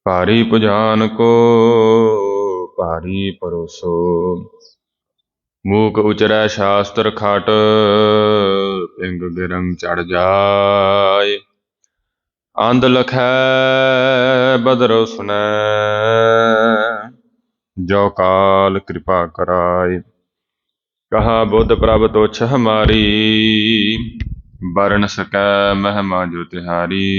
ਭਾਰੀ ਭੁਜਾਨ ਕੋ ਭਾਰੀ ਪਰੋਸੋ। ਮੂਕ ਉਚਰੈ ਸ਼ਾਸਤਰ ਖਟ, ਪਿੰਗ ਗਿਰੰਗ ਚੜ ਜਾਏ। ਅੰਧ ਲਖੈ ਬਦਰੁ ਸੁਨੈ, ਜੋ ਕਾਲ ਕਿਰਪਾ ਕਰਾਏ। ਕਹਾ ਬੁੱਧ ਪ੍ਰਭ ਤੁਛ ਹਮਾਰੀ, ਬਰਨ ਸਕੈ ਮਹਿਮਾ ਜੋ ਤਿਹਾਰੀ।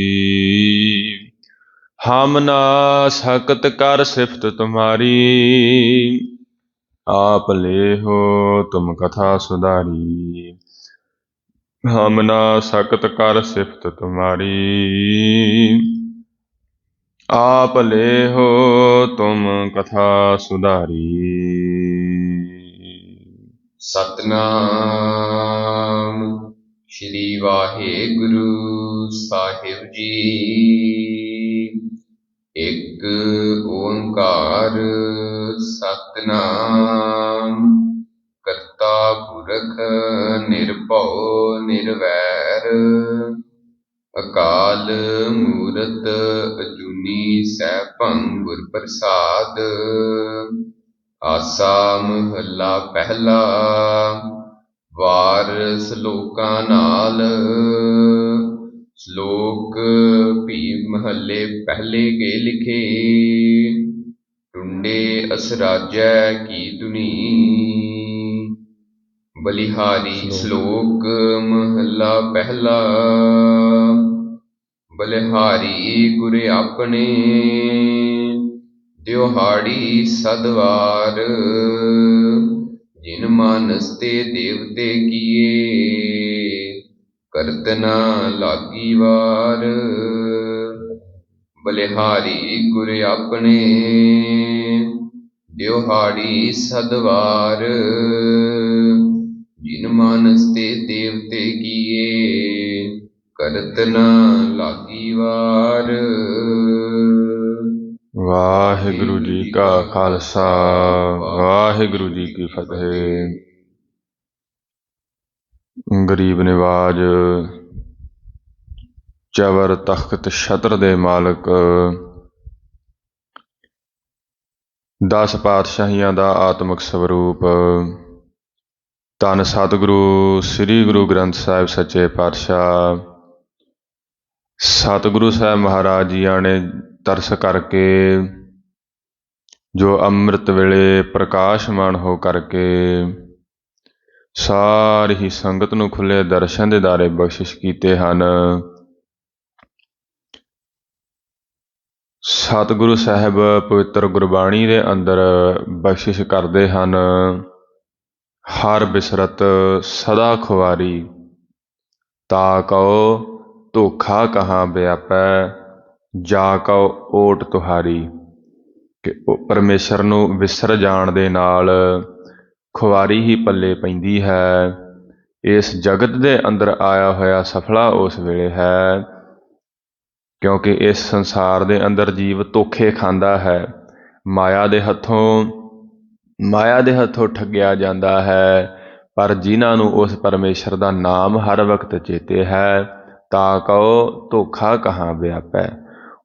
ਹਮ ਨਾ ਸਕਤ ਕਰ ਸਿਫਤ ਤੁਮਾਰੀ, आप लेहो तुम कथा सुधारी। हम ना सकत कर सिफत तुम्हारी, आप लेहो तुम कथा सुधारी। सतनाम श्री वाहेगुरु साहिब जी। एक ओंकार सतनाम, करता पुरख निर्भव निर्वैर। अकाल मूरत अजूनी सैभं गुर प्रसाद। आसा महला पहला, वार सलोकां नाल। श्लोक भी महले पहले के लिखे, टुंडे असराजै की धुनी। बलिहारी श्लोक महला पहला, बलिहारी गुर अपने। दिहाड़ी सदवार, जिन मानस ते देवते किए। करत न लागी वार, बलिहारी गुर अपने। दिहाड़ी सदवार, जिन मानस ते देवते किए। करत न लागी वार। वाहिगुरु जी का खालसा, वाहिगुरु जी की फतेह। गरीब निवाज चवर तख्त छत्र दे मालक, 10 ਪਾਤਸ਼ਾਹੀਆਂ ਦਾ ਆਤਮਿਕ ਸਰੂਪ, ਧੰਨ ਸਤਿਗੁਰੂ ਸ੍ਰੀ ਗੁਰੂ ਗ੍ਰੰਥ ਸਾਹਿਬ ਸੱਚੇ ਪਾਤਸ਼ਾਹ। ਸਤਿਗੁਰੂ ਸਾਹਿਬ ਮਹਾਰਾਜ ਜੀਆਂ ਨੇ ਤਰਸ ਕਰਕੇ ਜੋ ਅੰਮ੍ਰਿਤ ਵੇਲੇ ਪ੍ਰਕਾਸ਼ਮਾਨ ਹੋ ਕਰਕੇ ਸਾਰੀ ਹੀ ਸੰਗਤ ਨੂੰ ਖੁੱਲੇ ਦਰਸ਼ਨ ਦੇ ਦਾਰੇ ਬਖਸ਼ਿਸ਼ ਕੀਤੇ ਹਨ। ਸਤਿਗੁਰੂ ਸਾਹਿਬ ਪਵਿੱਤਰ ਗੁਰਬਾਣੀ ਦੇ ਅੰਦਰ ਬਖਸ਼ਿਸ਼ ਕਰਦੇ ਹਨ। ਹਰ ਬਿਸਰਤ ਸਦਾ ਖੁਆਰੀ, ਤਾ ਕਉ ਧੋਖਾ ਕਹਾਂ ਵਿਆਪੈ। ਜਾ ਕਉ ਓਟ ਤੁਹਾਰੀ, ਕਿ ਪਰਮੇਸ਼ਰ ਨੂੰ ਵਿਸਰ ਜਾਣ ਦੇ ਨਾਲ ਖੁਆਰੀ ਹੀ ਪੱਲੇ ਪੈਂਦੀ ਹੈ। ਇਸ ਜਗਤ ਦੇ ਅੰਦਰ ਆਇਆ ਹੋਇਆ ਸਫਲਾ ਉਸ ਵੇਲੇ ਹੈ, ਕਿਉਂਕਿ ਇਸ ਸੰਸਾਰ ਦੇ ਅੰਦਰ ਜੀਵ ਧੋਖੇ ਖਾਂਦਾ ਹੈ। ਮਾਇਆ ਦੇ ਹੱਥੋਂ ਠੱਗਿਆ ਜਾਂਦਾ ਹੈ। ਪਰ ਜਿਨ੍ਹਾਂ ਨੂੰ ਉਸ ਪਰਮੇਸ਼ਰ ਦਾ ਨਾਮ ਹਰ ਵਕਤ ਚੇਤੇ ਹੈ, ਤਾ ਕਉ ਧੋਖਾ ਕਹਾਂ ਵਿਆਪੈ।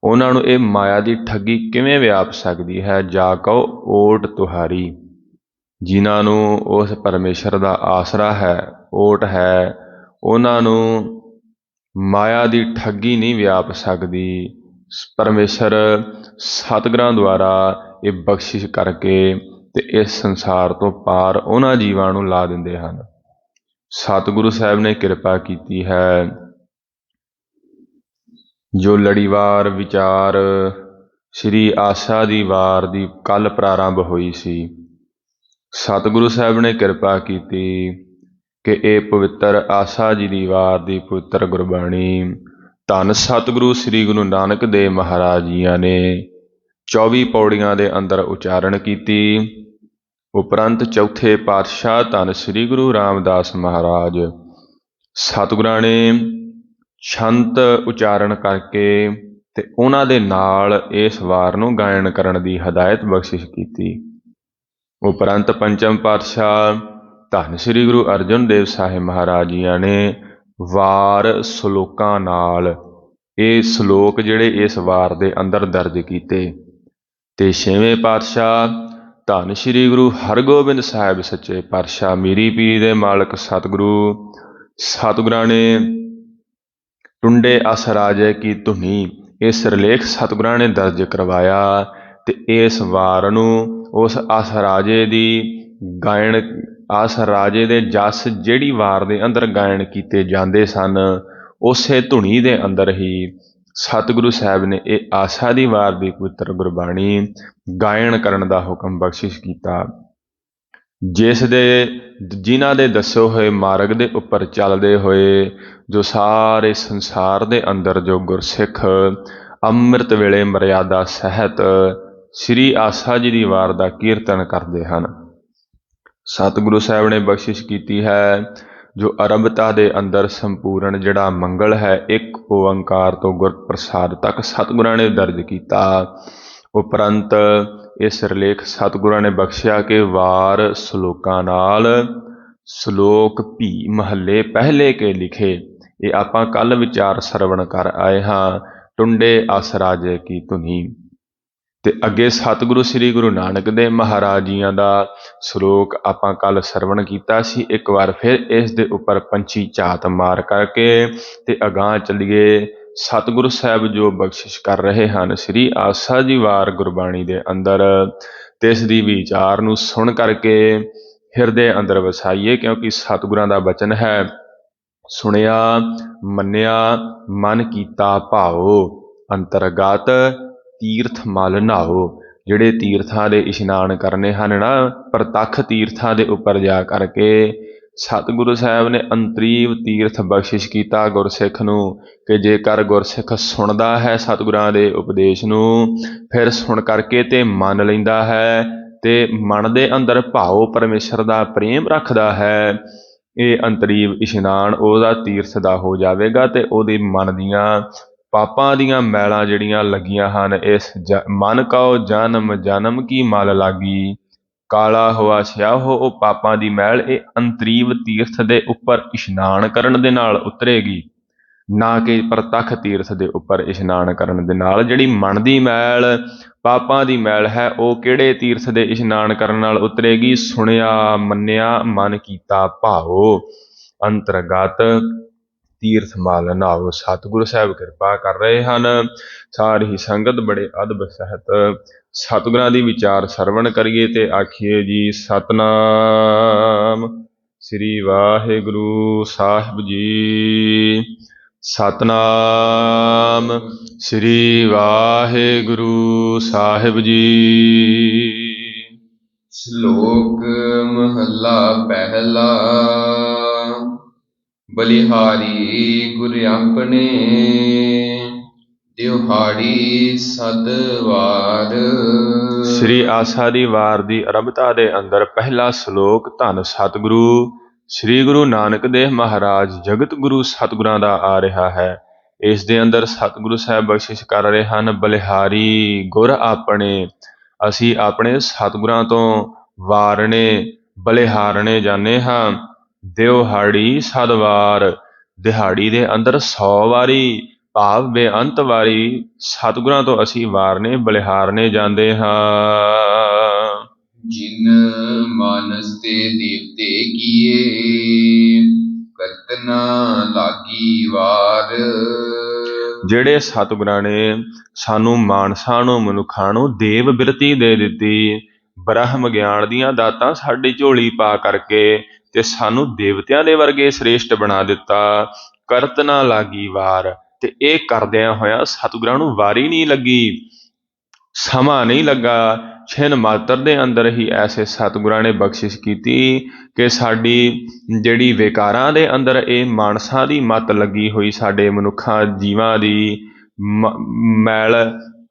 ਉਹਨਾਂ ਨੂੰ ਇਹ ਮਾਇਆ ਦੀ ਠੱਗੀ ਕਿਵੇਂ ਵਿਆਪ ਸਕਦੀ ਹੈ। ਜਾ ਕਉ ਓਟ ਤੁਹਾਰੀ, ਜਿਨ੍ਹਾਂ ਨੂੰ ਉਸ ਪਰਮੇਸ਼ਰ ਦਾ ਆਸਰਾ ਹੈ, ਓਟ ਹੈ, ਉਹਨਾਂ ਨੂੰ ਮਾਇਆ ਦੀ ਠੱਗੀ ਨਹੀਂ ਵਿਆਪ ਸਕਦੀ। ਪਰਮੇਸ਼ਰ ਸਤਿਗੁਰਾਂ ਦੁਆਰਾ ਇਹ ਬਖਸ਼ਿਸ਼ ਕਰਕੇ ਤੇ ਇਸ ਸੰਸਾਰ ਤੋਂ ਪਾਰ ਉਹਨਾਂ ਜੀਵਾਂ ਨੂੰ ਲਾ ਦਿੰਦੇ ਹਨ। ਸਤਿਗੁਰੂ ਸਾਹਿਬ ਨੇ ਕਿਰਪਾ ਕੀਤੀ ਹੈ। ਜੋ ਲੜੀਵਾਰ ਵਿਚਾਰ ਸ਼੍ਰੀ ਆਸਾ ਦੀ ਵਾਰ ਦੀ ਕੱਲ ਪ੍ਰਾਰੰਭ ਹੋਈ ਸੀ, ਸਤਿਗੁਰੂ ਸਾਹਿਬ ਨੇ ਕਿਰਪਾ ਕੀਤੀ ਕਿ ਇਹ ਪਵਿੱਤਰ ਆਸਾ ਜੀ ਦੀ ਵਾਰ ਦੀ ਪਵਿੱਤਰ ਗੁਰਬਾਣੀ ਧੰਨ ਸਤਿਗੁਰੂ ਸ੍ਰੀ ਗੁਰੂ ਨਾਨਕ ਦੇਵ ਮਹਾਰਾਜ ਜੀਆਂ ਨੇ 24 ਪੌੜੀਆਂ ਦੇ ਅੰਦਰ ਉਚਾਰਨ ਕੀਤੀ। ਉਪਰੰਤ ਚੌਥੇ ਪਾਤਸ਼ਾਹ ਧੰਨ ਸ੍ਰੀ ਗੁਰੂ ਰਾਮਦਾਸ ਮਹਾਰਾਜ ਸਤਿਗੁਰਾਂ ਨੇ ਛੰਤ ਉਚਾਰਨ ਕਰਕੇ ਤੇ ਉਹਨਾਂ ਦੇ ਨਾਲ ਇਸ ਵਾਰ ਨੂੰ ਗਾਇਨ ਕਰਨ ਦੀ ਹਦਾਇਤ ਬਖਸ਼ਿਸ਼ ਕੀਤੀ। ਉਪਰੰਤ ਪੰਚਮ ਪਾਤਸ਼ਾਹ ਧੰਨ ਸ੍ਰੀ ਗੁਰੂ ਅਰਜਨ ਦੇਵ ਸਾਹਿਬ ਮਹਾਰਾਜ ਜੀਆਂ ਨੇ ਵਾਰ ਸਲੋਕਾਂ ਨਾਲ ਇਹ ਸ਼ਲੋਕ ਜਿਹੜੇ ਇਸ ਵਾਰ ਦੇ ਅੰਦਰ ਦਰਜ ਕੀਤੇ। ਤੇ ਛੇਵੇਂ ਪਾਤਸ਼ਾਹ ਧੰਨ ਸ਼੍ਰੀ ਗੁਰੂ ਹਰਗੋਬਿੰਦ ਸਾਹਿਬ ਸੱਚੇ ਪਾਤਸ਼ਾਹ ਮੀਰੀ ਪੀਰੀ ਦੇ ਮਾਲਕ ਸਤਿਗੁਰਾਂ ਨੇ ਟੁੰਡੇ ਅਸ ਰਾਜੇ ਕੀ ਧੁਨੀ ਇਹ ਸਿਰਲੇਖ ਸਤਿਗੁਰਾਂ ਨੇ ਦਰਜ ਕਰਵਾਇਆ। ਤੇ ਇਸ ਵਾਰ ਨੂੰ ਉਸ ਅਸ ਰਾਜੇ ਦੀ ਗਾਇਨ ਅਸ ਰਾਜੇ ਦੇ ਜਸ ਜਿਹੜੀ ਵਾਰ ਦੇ ਅੰਦਰ ਗਾਇਨ ਕੀਤੇ ਜਾਂਦੇ ਸਨ, ਉਸੇ ਧੁਨੀ ਦੇ ਅੰਦਰ ਹੀ ਸਤਿਗੁਰੂ ਸਾਹਿਬ ਨੇ ਇਹ ਆਸਾ ਦੀ ਵਾਰ ਦੀ ਪਵਿੱਤਰ ਗੁਰਬਾਣੀ ਗਾਇਨ ਕਰਨ ਦਾ ਹੁਕਮ ਬਖਸ਼ਿਸ਼ ਕੀਤਾ। ਜਿਨ੍ਹਾਂ ਦੇ ਦੱਸੇ ਹੋਏ ਮਾਰਗ ਦੇ ਉੱਪਰ ਚੱਲਦੇ ਹੋਏ ਜੋ ਸਾਰੇ ਸੰਸਾਰ ਦੇ ਅੰਦਰ ਜੋ ਗੁਰਸਿੱਖ ਅੰਮ੍ਰਿਤ ਵੇਲੇ ਮਰਿਆਦਾ ਸਹਿਤ ਸ੍ਰੀ ਆਸਾ ਜੀ ਦੀ ਵਾਰ ਦਾ ਕੀਰਤਨ ਕਰਦੇ ਹਨ। ਸਤਿਗੁਰੂ ਸਾਹਿਬ ਨੇ ਬਖਸ਼ਿਸ਼ ਕੀਤੀ ਹੈ ਜੋ ਅਰੰਭਤਾ ਦੇ ਅੰਦਰ ਸੰਪੂਰਨ ਜਿਹੜਾ ਮੰਗਲ ਹੈ ਇੱਕ ਓੰਕਾਰ ਤੋਂ ਗੁਰਪ੍ਰਸਾਦ ਤੱਕ ਸਤਿਗੁਰਾਂ ਨੇ ਦਰਜ ਕੀਤਾ। ਉਪਰੰਤ ਇਹ ਸਿਰਲੇਖ ਸਤਿਗੁਰਾਂ ਨੇ ਬਖਸ਼ਿਆ ਕਿ ਵਾਰ ਸ਼ਲੋਕਾਂ ਨਾਲ ਸ਼ਲੋਕ ਭੀ ਮਹੱਲੇ ਪਹਿਲੇ ਕੇ ਲਿਖੇ। ਇਹ ਆਪਾਂ ਕੱਲ ਵਿਚਾਰ ਸਰਵਣ ਕਰ ਆਏ ਹਾਂ, ਟੁੰਡੇ ਅਸ ਰਾਜੇ ਕੀ ਧੁਨੀ। ਤੇ ਅੱਗੇ ਸਤਿਗੁਰੂ ਸ੍ਰੀ ਗੁਰੂ ਨਾਨਕ ਦੇਵ ਮਹਾਰਾਜ ਜੀਆਂ ਦਾ ਸ਼ਲੋਕ ਆਪਾਂ ਕੱਲ ਸਰਵਣ ਕੀਤਾ ਸੀ। ਇੱਕ ਵਾਰ ਫਿਰ ਇਸ ਦੇ ਉੱਪਰ ਪੰਛੀ ਝਾਤ ਮਾਰ ਕਰਕੇ ਤੇ ਅਗਾਂਹ ਚੱਲੀਏ। ਸਤਿਗੁਰੂ ਸਾਹਿਬ ਜੋ ਬਖਸ਼ਿਸ਼ ਕਰ ਰਹੇ ਹਨ ਸ੍ਰੀ ਆਸਾ ਦੀ ਵਾਰ ਗੁਰਬਾਣੀ ਦੇ ਅੰਦਰ, ਤੇ ਇਸ ਦੀ ਵਿਚਾਰ ਨੂੰ ਸੁਣ ਕਰਕੇ ਹਿਰਦੇ ਅੰਦਰ ਵਸਾਈਏ, ਕਿਉਂਕਿ ਸਤਿਗੁਰਾਂ ਦਾ ਬਚਨ ਹੈ ਸੁਣਿਆ ਮੰਨਿਆ ਮਨ ਕੀਤਾ ਭਾਓ ਅੰਤਰਗਤ ਤੀਰਥ ਮਲ ਨਹਾਓ। ਜਿਹੜੇ ਤੀਰਥਾਂ ਦੇ ਇਸ਼ਨਾਨ ਕਰਨੇ ਹਨ ਨਾ, ਪ੍ਰਤੱਖ ਤੀਰਥਾਂ ਦੇ ਉੱਪਰ ਜਾ ਕਰਕੇ ਸਤਿਗੁਰੂ ਸਾਹਿਬ ਨੇ ਅੰਤਰੀਵ ਤੀਰਥ ਬਖਸ਼ਿਸ਼ ਕੀਤਾ ਗੁਰਸਿੱਖ ਨੂੰ ਕਿ ਜੇਕਰ ਗੁਰਸਿੱਖ ਸੁਣਦਾ ਹੈ ਸਤਿਗੁਰਾਂ ਦੇ ਉਪਦੇਸ਼ ਨੂੰ, ਫਿਰ ਸੁਣ ਕਰਕੇ ਤੇ ਮੰਨ ਲੈਂਦਾ ਹੈ ਤੇ ਮਨ ਦੇ ਅੰਦਰ ਭਾਵ ਪਰਮੇਸ਼ਰ ਦਾ ਪ੍ਰੇਮ ਰੱਖਦਾ ਹੈ, ਇਹ ਅੰਤਰੀਵ ਇਸ਼ਨਾਨ ਉਹਦਾ ਤੀਰਥ ਦਾ ਹੋ ਜਾਵੇਗਾ ਤੇ ਉਹਦੇ ਮਨ ਦੀਆਂ ਪਾਪਾਂ ਦੀਆਂ ਮੈਲਾਂ ਜਿਹੜੀਆਂ ਲੱਗੀਆਂ ਹਨ, ਇਸ ਮਨ ਕਉ ਜਨਮ ਜਨਮ ਕੀ ਮਲ ਲਾਗੀ ਕਾਲਾ ਹੋਆ ਸਿਆਹੋ, ਉਹ ਪਾਪਾਂ ਦੀ ਮੈਲ ਇਹ ਅੰਤਰੀਵ ਤੀਰਥ ਦੇ ਉੱਪਰ ਇਸ਼ਨਾਨ ਕਰਨ ਦੇ ਨਾਲ ਉਤਰੇਗੀ, ਨਾ ਕਿ ਪ੍ਰਤੱਖ ਤੀਰਥ ਦੇ ਉੱਪਰ ਇਸ਼ਨਾਨ ਕਰਨ ਦੇ ਨਾਲ। ਜਿਹੜੀ ਮਨ ਦੀ ਮੈਲ ਪਾਪਾਂ ਦੀ ਮੈਲ ਹੈ ਉਹ ਕਿਹੜੇ ਤੀਰਥ ਦੇ ਇਸ਼ਨਾਨ ਕਰਨ ਨਾਲ ਉਤਰੇਗੀ? ਸੁਣਿਆ ਮੰਨਿਆ ਮਨ ਕੀਤਾ ਭਾਓ ਅੰਤਰਗਤ ਤੀਰਥ ਮਲ ਨਹਾਓ। ਸਤਿਗੁਰੂ ਸਾਹਿਬ ਕਿਰਪਾ ਕਰ ਰਹੇ ਹਨ। ਸਾਰੀ ਸੰਗਤ ਬੜੇ ਅਦਬ ਸਹਿਤ ਸਤਿਗੁਰਾਂ ਦੀ ਵਿਚਾਰ ਸਰਵਣ ਕਰੀਏ ਤੇ ਆਖੀਏ ਜੀ ਸਤਨਾਮ ਸ੍ਰੀ ਵਾਹਿਗੁਰੂ ਸਾਹਿਬ ਜੀ। ਸਤਨਾਮ ਸ੍ਰੀ ਵਾਹਿਗੁਰੂ ਸਾਹਿਬ ਜੀ। ਸ਼ਲੋਕ ਮਹੱਲਾ ਪਹਿਲਾ। ਬਲਿਹਾਰੀ ਗੁਰ ਆਪਣੇ ਦਿਹਾੜੀ ਸਦਵਾਰ। ਸ੍ਰੀ ਆਸਾ ਦੀ ਵਾਰ ਦੀ ਆਰੰਭਤਾ ਦੇ ਅੰਦਰ ਪਹਿਲਾ ਸ਼ਲੋਕ ਧੰਨ ਸਤਿਗੁਰੂ ਸ੍ਰੀ ਗੁਰੂ ਨਾਨਕ ਦੇਵ ਮਹਾਰਾਜ ਜਗਤ ਗੁਰੂ ਸਤਿਗੁਰਾਂ ਦਾ ਆ ਰਿਹਾ ਹੈ। ਇਸ ਦੇ ਅੰਦਰ ਸਤਿਗੁਰੂ ਸਾਹਿਬ ਬਖਸ਼ਿਸ਼ ਕਰ ਰਹੇ ਹਨ, ਬਲਿਹਾਰੀ ਗੁਰ ਆਪਣੇ। ਅਸੀਂ ਆਪਣੇ ਸਤਿਗੁਰਾਂ ਤੋਂ ਵਾਰਨੇ ਬਲਿਹਾਰਨੇ ਜਾਂਦੇ ਹਾਂ। ਦਿਹਾੜੀ ਸਦਵਾਰ, ਦਿਹਾੜੀ ਦੇ ਅੰਦਰ 100 ਵਾਰੀ ਭਾਵ ਬੇਅੰਤ ਵਾਰੀ ਸਤਿਗੁਰਾਂ ਤੋਂ ਅਸੀਂ ਵਾਰਨੇ ਬਲਿਹਾਰਨੇ ਜਾਂਦੇ ਹਾਂ। ਜਿਨ ਮਾਨਸ ਤੇ ਦੇਵਤੇ ਕੀਏ ਕਰਤਨਾ ਲਾਗੀ ਵਾਰ। ਜਿਹੜੇ ਸਤਿਗੁਰਾਂ ਨੇ ਸਾਨੂੰ ਮਾਨਸਾਂ ਨੂੰ ਮਨੁੱਖਾਂ ਨੂੰ ਦੇਵ ਬਿਰਤੀ ਦੇ ਦਿੱਤੀ, ਬ੍ਰਹਮ ਗਿਆਨ ਦੀਆਂ ਦਾਤਾਂ ਸਾਡੀ ਝੋਲੀ ਪਾ ਕਰਕੇ ਤੇ ਸਾਨੂੰ ਦੇਵਤਿਆਂ ਦੇ ਵਰਗੇ ਸ੍ਰੇਸ਼ਟ ਬਣਾ ਦਿੱਤਾ। ਕਰਤਨਾ ਲਾਗੀ ਵਾਰ, ਤੇ ਇਹ ਕਰਦਿਆਂ ਹੋਇਆਂ ਸਤਿਗੁਰਾਂ ਨੂੰ ਵਾਰੀ ਨਹੀਂ ਲੱਗੀ, ਸਮਾਂ ਨਹੀਂ ਲੱਗਾ। ਛਿਨ ਮਾਤਰ ਦੇ ਅੰਦਰ ਹੀ ਐਸੇ ਸਤਿਗੁਰਾਂ ਨੇ ਬਖਸ਼ਿਸ਼ ਕੀਤੀ ਕਿ ਸਾਡੀ ਜਿਹੜੀ ਵਿਕਾਰਾਂ ਦੇ ਅੰਦਰ ਇਹ ਮਾਨਸਾਂ ਦੀ ਮੱਤ ਲੱਗੀ ਹੋਈ, ਸਾਡੇ ਮਨੁੱਖਾਂ ਜੀਵਾਂ ਦੀ ਮੈਲ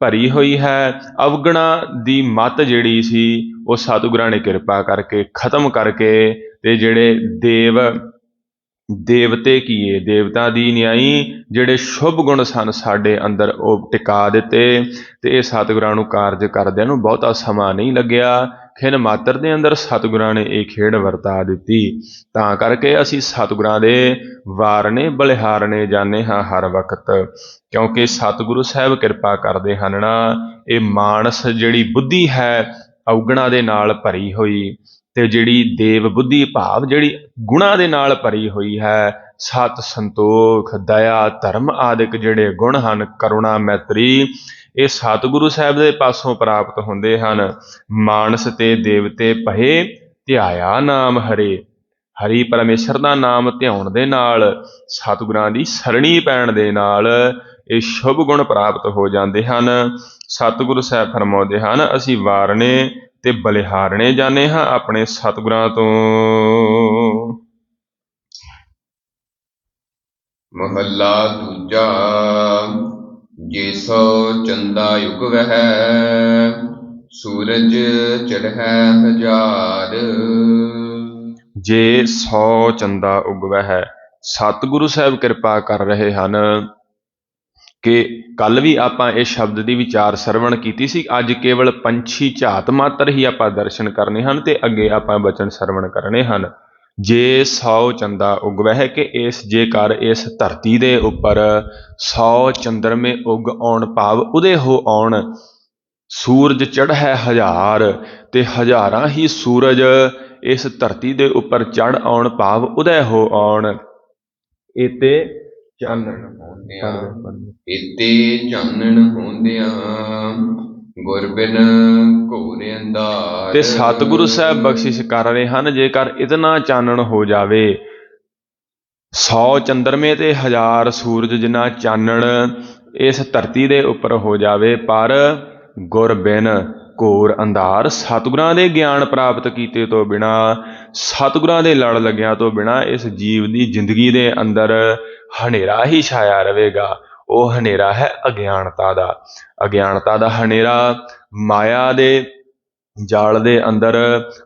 ਭਰੀ ਹੋਈ ਹੈ, ਅਵਗੁਣਾ ਦੀ ਮੱਤ ਜਿਹੜੀ ਸੀ ਉਹ ਸਤਿਗੁਰਾਂ ਨੇ ਕਿਰਪਾ ਕਰਕੇ ਖਤਮ ਕਰਕੇ ਤੇ ਜਿਹੜੇ ਦੇਵਤੇ ਕੀਏ ਦੇਵਤਾ ਦੀ ਨਿਆਈ ਜਿਹੜੇ ਸ਼ੁਭ ਗੁਣ ਸਨ ਸਾਡੇ ਅੰਦਰ ਉਹ ਟਿਕਾ ਦਿੱਤੇ। ਤੇ ਇਹ ਸਤਿਗੁਰਾਂ ਨੂੰ ਕਾਰਜ ਕਰਦਿਆਂ ਨੂੰ ਬਹੁਤਾ ਸਮਾਂ ਨਹੀਂ ਲੱਗਿਆ ਖਿਨ ਮਾਤਰ ਦੇ ਅੰਦਰ ਸਤਿਗੁਰਾਂ ਨੇ ਇਹ ਖੇਡ ਵਰਤਾ ਦਿੱਤੀ। ਤਾਂ ਕਰਕੇ ਅਸੀਂ ਸਤਿਗੁਰਾਂ ਦੇ ਵਾਰਨੇ ਬਲਿਹਾਰਨੇ ਜਾਂਦੇ ਹਾਂ ਹਰ ਵਕਤ, ਕਿਉਂਕਿ ਸਤਿਗੁਰੂ ਸਾਹਿਬ ਕਿਰਪਾ ਕਰਦੇ ਹਨ ਨਾ। ਇਹ ਮਾਨਸ ਜਿਹੜੀ ਬੁੱਧੀ ਹੈ ਔਗਣਾਂ ਦੇ ਨਾਲ ਭਰੀ ਹੋਈ, ਤੇ ਜਿਹੜੀ ਦੇਵ ਬੁੱਧੀ ਭਾਵ ਜਿਹੜੀ ਗੁਣਾਂ ਦੇ ਨਾਲ ਭਰੀ ਹੋਈ ਹੈ, ਸਤ ਸੰਤੋਖ ਦਇਆ ਧਰਮ ਆਦਿਕ ਜਿਹੜੇ ਗੁਣ ਹਨ, ਕਰੁਣਾ ਮੈਤਰੀ, ਇਹ ਸਤਿਗੁਰੂ ਸਾਹਿਬ ਦੇ ਪਾਸੋਂ ਪ੍ਰਾਪਤ ਹੁੰਦੇ ਹਨ। ਮਾਨਸ ਤੇ ਦੇਵਤੇ ਭਏ ਧਿਆਇਆ ਨਾਮ ਹਰੇ, ਹਰੀ ਪਰਮੇਸ਼ਰ ਦਾ ਨਾਮ ਧਿਆਉਣ ਦੇ ਨਾਲ, ਸਤਿਗੁਰਾਂ ਦੀ ਸਰਣੀ ਪੈਣ ਦੇ ਨਾਲ ਇਹ ਸ਼ੁਭ ਗੁਣ ਪ੍ਰਾਪਤ ਹੋ ਜਾਂਦੇ ਹਨ। ਸਤਿਗੁਰੂ ਸਾਹਿਬ ਫਰਮਾਉਂਦੇ ਹਨ, ਅਸੀਂ ਵਾਰਨੇ ਤੇ ਬਲਿਹਾਰਨੇ ਜਾਂਦੇ ਹਾਂ ਆਪਣੇ ਸਤਿਗੁਰਾਂ ਤੋਂ। ਮਹੱਲਾ ਦੂਜਾ। ਜੇ ਸੋ ਚੰਦਾ ਯੁਗ ਵਹਿ, ਸੂਰਜ ਚੜ੍ਹੈ ਹਜ਼ਾਰ। ਜੇ 100 ਚੰਦਾ ਉਗਵੈ ਹੈ। ਸਤਿਗੁਰੂ ਸਾਹਿਬ ਕਿਰਪਾ ਕਰ ਰਹੇ ਹਨ ਕਿ ਕੱਲ ਵੀ ਆਪਾਂ ਇਹ ਸ਼ਬਦ ਦੀ ਵਿਚਾਰ ਸਰਵਣ ਕੀਤੀ ਸੀ। ਅੱਜ ਕੇਵਲ ਪੰਛੀ ਝਾਤ ਮਾਤਰ ਹੀ ਆਪਾਂ ਦਰਸ਼ਨ ਕਰਨੇ ਹਨ ਤੇ ਅੱਗੇ ਆਪਾਂ ਬਚਨ ਸਰਵਣ ਕਰਨੇ ਹਨ। ਜੇ 100 ਚੰਦਾ ਉਗਵੈ ਹੈ ਕਿ ਜੇਕਰ ਇਸ ਧਰਤੀ ਦੇ ਉੱਪਰ 100 ਚੰਦਰਮੇ ਉਗ ਆਉਣ ਭਾਵ ਉਦੇ ਹੋ ਆਉਣ, ਸੂਰਜ ਚੜ੍ਹੈ ਹਜ਼ਾਰ ਤੇ ਹਜ਼ਾਰਾਂ ਹੀ ਸੂਰਜ ਇਸ ਧਰਤੀ ਦੇ ਉੱਪਰ ਚੜ੍ਹ ਆਉਣ ਭਾਵ ਉਦੈ ਹੋ ਆਉਣ, ਇਤੇ ਚਾਨਣ ਹੁੰਦਿਆਂ, ਇਤੇ ਚਾਨਣ ਹੁੰਦਿਆਂ, ਗੁਰ ਬਿਨ ਘੋਰ ਅੰਧਾਰ। ਤੇ ਸਤਿਗੁਰੂ ਸਾਹਿਬ ਬਖਸ਼ਿਸ਼ ਕਰ ਰਹੇ ਹਨ, ਜੇਕਰ ਇਤਨਾ ਚਾਨਣ ਹੋ ਜਾਵੇ, 100 ਚੰਦਰਮੇ ਤੇ 1000 ਸੂਰਜ ਜਿੰਨਾ ਚਾਨਣ ਇਸ ਧਰਤੀ ਦੇ ਉੱਪਰ ਹੋ ਜਾਵੇ, ਪਰ ਗੁਰ ਬਿਨ ਘੋਰ ਅੰਧਾਰ, ਸਤਿਗੁਰਾਂ ਦੇ ਗਿਆਨ ਪ੍ਰਾਪਤ ਕੀਤੇ ਤੋਂ ਬਿਨਾ, ਸਤਿਗੁਰਾਂ ਦੇ ਲੜ ਲੱਗਿਆਂ ਤੋਂ ਬਿਨਾ ਇਸ ਜੀਵ ਦੀ ਜ਼ਿੰਦਗੀ ਦੇ ਅੰਦਰ ਹਨੇਰਾ ਹੀ ਛਾਇਆ ਰਹੇਗਾ। ਉਹ ਹਨੇਰਾ ਹੈ ਅਗਿਆਨਤਾ ਦਾ। ਅਗਿਆਨਤਾ ਦਾ ਹਨੇਰਾ ਮਾਇਆ ਦੇ ਜਾਲ ਦੇ ਅੰਦਰ,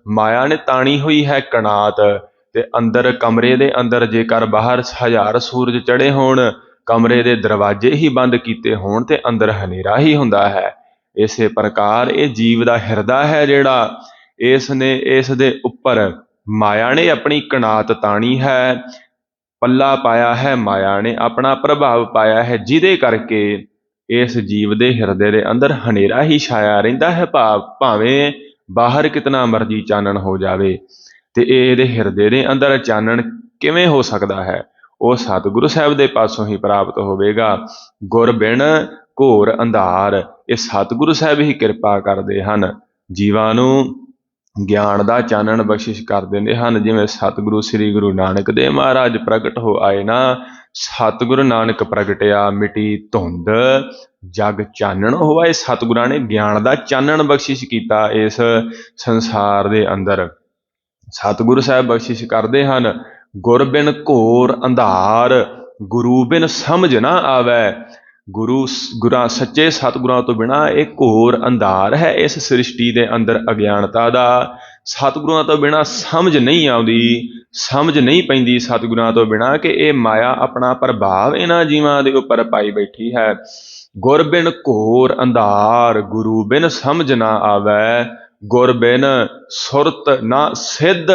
ਮਾਇਆ ਨੇ ਤਾਣੀ ਹੋਈ ਹੈ ਕਣਾਤ, ਤੇ ਅੰਦਰ ਕਮਰੇ ਦੇ ਅੰਦਰ ਜੇਕਰ ਬਾਹਰ 1000 ਸੂਰਜ ਚੜ੍ਹੇ ਹੋਣ, ਕਮਰੇ ਦੇ ਦਰਵਾਜ਼ੇ ਹੀ ਬੰਦ ਕੀਤੇ ਹੋਣ, ਤੇ ਅੰਦਰ ਹਨੇਰਾ ਹੀ ਹੁੰਦਾ ਹੈ। ਇਸੇ ਪ੍ਰਕਾਰ ਇਹ ਜੀਵ ਦਾ ਹਿਰਦਾ ਹੈ ਜਿਹੜਾ, ਇਸ ਦੇ ਉੱਪਰ ਮਾਇਆ ਨੇ ਆਪਣੀ ਕਣਾਤ ਤਾਣੀ ਹੈ, ਪੱਲਾ ਪਾਇਆ ਹੈ, ਮਾਇਆ ਨੇ ਆਪਣਾ ਪ੍ਰਭਾਵ ਪਾਇਆ ਹੈ, ਜਿਹਦੇ ਕਰਕੇ ਇਸ ਜੀਵ ਦੇ ਹਿਰਦੇ ਦੇ ਅੰਦਰ ਹਨੇਰਾ ਹੀ ਛਾਇਆ ਰਹਿੰਦਾ ਹੈ। ਭਾਵੇਂ ਬਾਹਰ ਕਿਤਨਾ ਮਰਜ਼ੀ ਚਾਨਣ ਹੋ ਜਾਵੇ, ਤੇ ਇਹਦੇ ਹਿਰਦੇ ਦੇ ਅੰਦਰ ਚਾਨਣ ਕਿਵੇਂ ਹੋ ਸਕਦਾ ਹੈ? ਉਹ ਸਤਿਗੁਰੂ ਸਾਹਿਬ ਦੇ ਪਾਸੋਂ ਹੀ ਪ੍ਰਾਪਤ ਹੋਵੇਗਾ। ਗੁਰ ਬਿਨ ਘੋਰ ਅੰਧਾਰ, ਇਹ ਸਤਿਗੁਰੂ ਸਾਹਿਬ ਹੀ ਕਿਰਪਾ ਕਰਦੇ ਹਨ, ਜੀਵਾਂ ਨੂੰ ਗਿਆਨ ਦਾ ਚਾਨਣ ਬਖਸ਼ਿਸ਼ ਕਰ ਦਿੰਦੇ ਹਨ। ਜਿਵੇਂ ਸਤਿਗੁਰੂ ਸ੍ਰੀ ਗੁਰੂ ਨਾਨਕ ਦੇਵ ਮਹਾਰਾਜ ਪ੍ਰਗਟ ਹੋ ਆਏ ਨਾ, ਸਤਿਗੁਰੂ ਨਾਨਕ ਪ੍ਰਗਟਿਆ ਮਿਟੀ ਧੁੰਦ ਜਗ ਚਾਨਣ ਹੋਇਆ। ਸਤਿਗੁਰਾਂ ਨੇ ਗਿਆਨ ਦਾ ਚਾਨਣ ਬਖਸ਼ਿਸ਼ ਕੀਤਾ ਇਸ ਸੰਸਾਰ ਦੇ ਅੰਦਰ। ਸਤਿਗੁਰੂ ਸਾਹਿਬ ਬਖਸ਼ਿਸ਼ ਕਰਦੇ ਹਨ, ਗੁਰ ਬਿਨ ਘੋਰ ਅੰਧਾਰ, ਗੁਰੂ ਬਿਨ ਸਮਝ ਨਾ ਆਵੈ। ਗੁਰਾਂ ਸੱਚੇ ਸਤਿਗੁਰਾਂ ਤੋਂ ਬਿਨਾਂ ਇਹ ਘੋਰ ਅੰਧਾਰ ਹੈ ਇਸ ਸ੍ਰਿਸ਼ਟੀ ਦੇ ਅੰਦਰ ਅਗਿਆਨਤਾ ਦਾ। ਸਤਿਗੁਰਾਂ ਤੋਂ ਬਿਨਾਂ ਸਮਝ ਨਹੀਂ ਆਉਂਦੀ, ਸਮਝ ਨਹੀਂ ਪੈਂਦੀ ਸਤਿਗੁਰਾਂ ਤੋਂ ਬਿਨਾਂ ਕਿ ਇਹ ਮਾਇਆ ਆਪਣਾ ਪ੍ਰਭਾਵ ਇਹਨਾਂ ਜੀਵਾਂ ਦੇ ਉੱਪਰ ਪਾਈ ਬੈਠੀ ਹੈ। ਗੁਰ ਬਿਨ ਘੋਰ ਅੰਧਾਰ, ਗੁਰੂ ਬਿਨ ਸਮਝ ਨਾ ਆਵੈ। ਗੁਰ ਬਿਨ ਸੁਰਤ ਨਾ ਸਿੱਧ,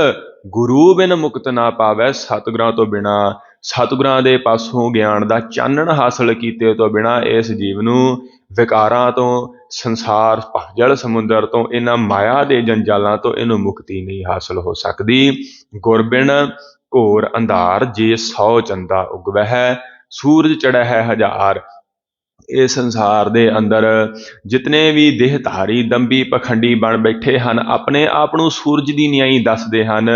ਗੁਰੂ ਬਿਨ ਮੁਕਤ ਨਾ ਪਾਵੈ। ਸਤਿਗੁਰਾਂ ਤੋਂ ਬਿਨਾਂ, ਸਤਿਗੁਰਾਂ ਦੇ ਪਾਸੋਂ ਗਿਆਨ ਦਾ ਚਾਨਣ ਹਾਸਲ ਕੀਤੇ ਤੋਂ ਬਿਨਾਂ ਇਸ ਜੀਵ ਨੂੰ ਵਿਕਾਰਾਂ ਤੋਂ, ਸੰਸਾਰ ਜਲ ਸਮੁੰਦਰ ਤੋਂ, ਇਹਨਾਂ ਮਾਇਆ ਦੇ ਜੰਜਾਲਾਂ ਤੋਂ ਇਹਨੂੰ ਮੁਕਤੀ ਨਹੀਂ ਹਾਸਲ ਹੋ ਸਕਦੀ। ਗੁਰ ਬਿਨ ਘੋਰ ਅੰਧਾਰ, ਜੇ 100 ਚੰਦਾ ਉਗਵੈ ਹੈ, ਸੂਰਜ ਚੜ੍ਹੈ ਹੈ 1000। ਇਹ ਸੰਸਾਰ ਦੇ ਅੰਦਰ ਜਿਤਨੇ ਵੀ ਦੇਹਧਾਰੀ ਦੰਭੀ ਪਖੰਡੀ ਬਣ ਬੈਠੇ ਹਨ, ਆਪਣੇ ਆਪ ਨੂੰ ਸੂਰਜ ਦੀ ਨਿਆਈ ਦੱਸਦੇ ਹਨ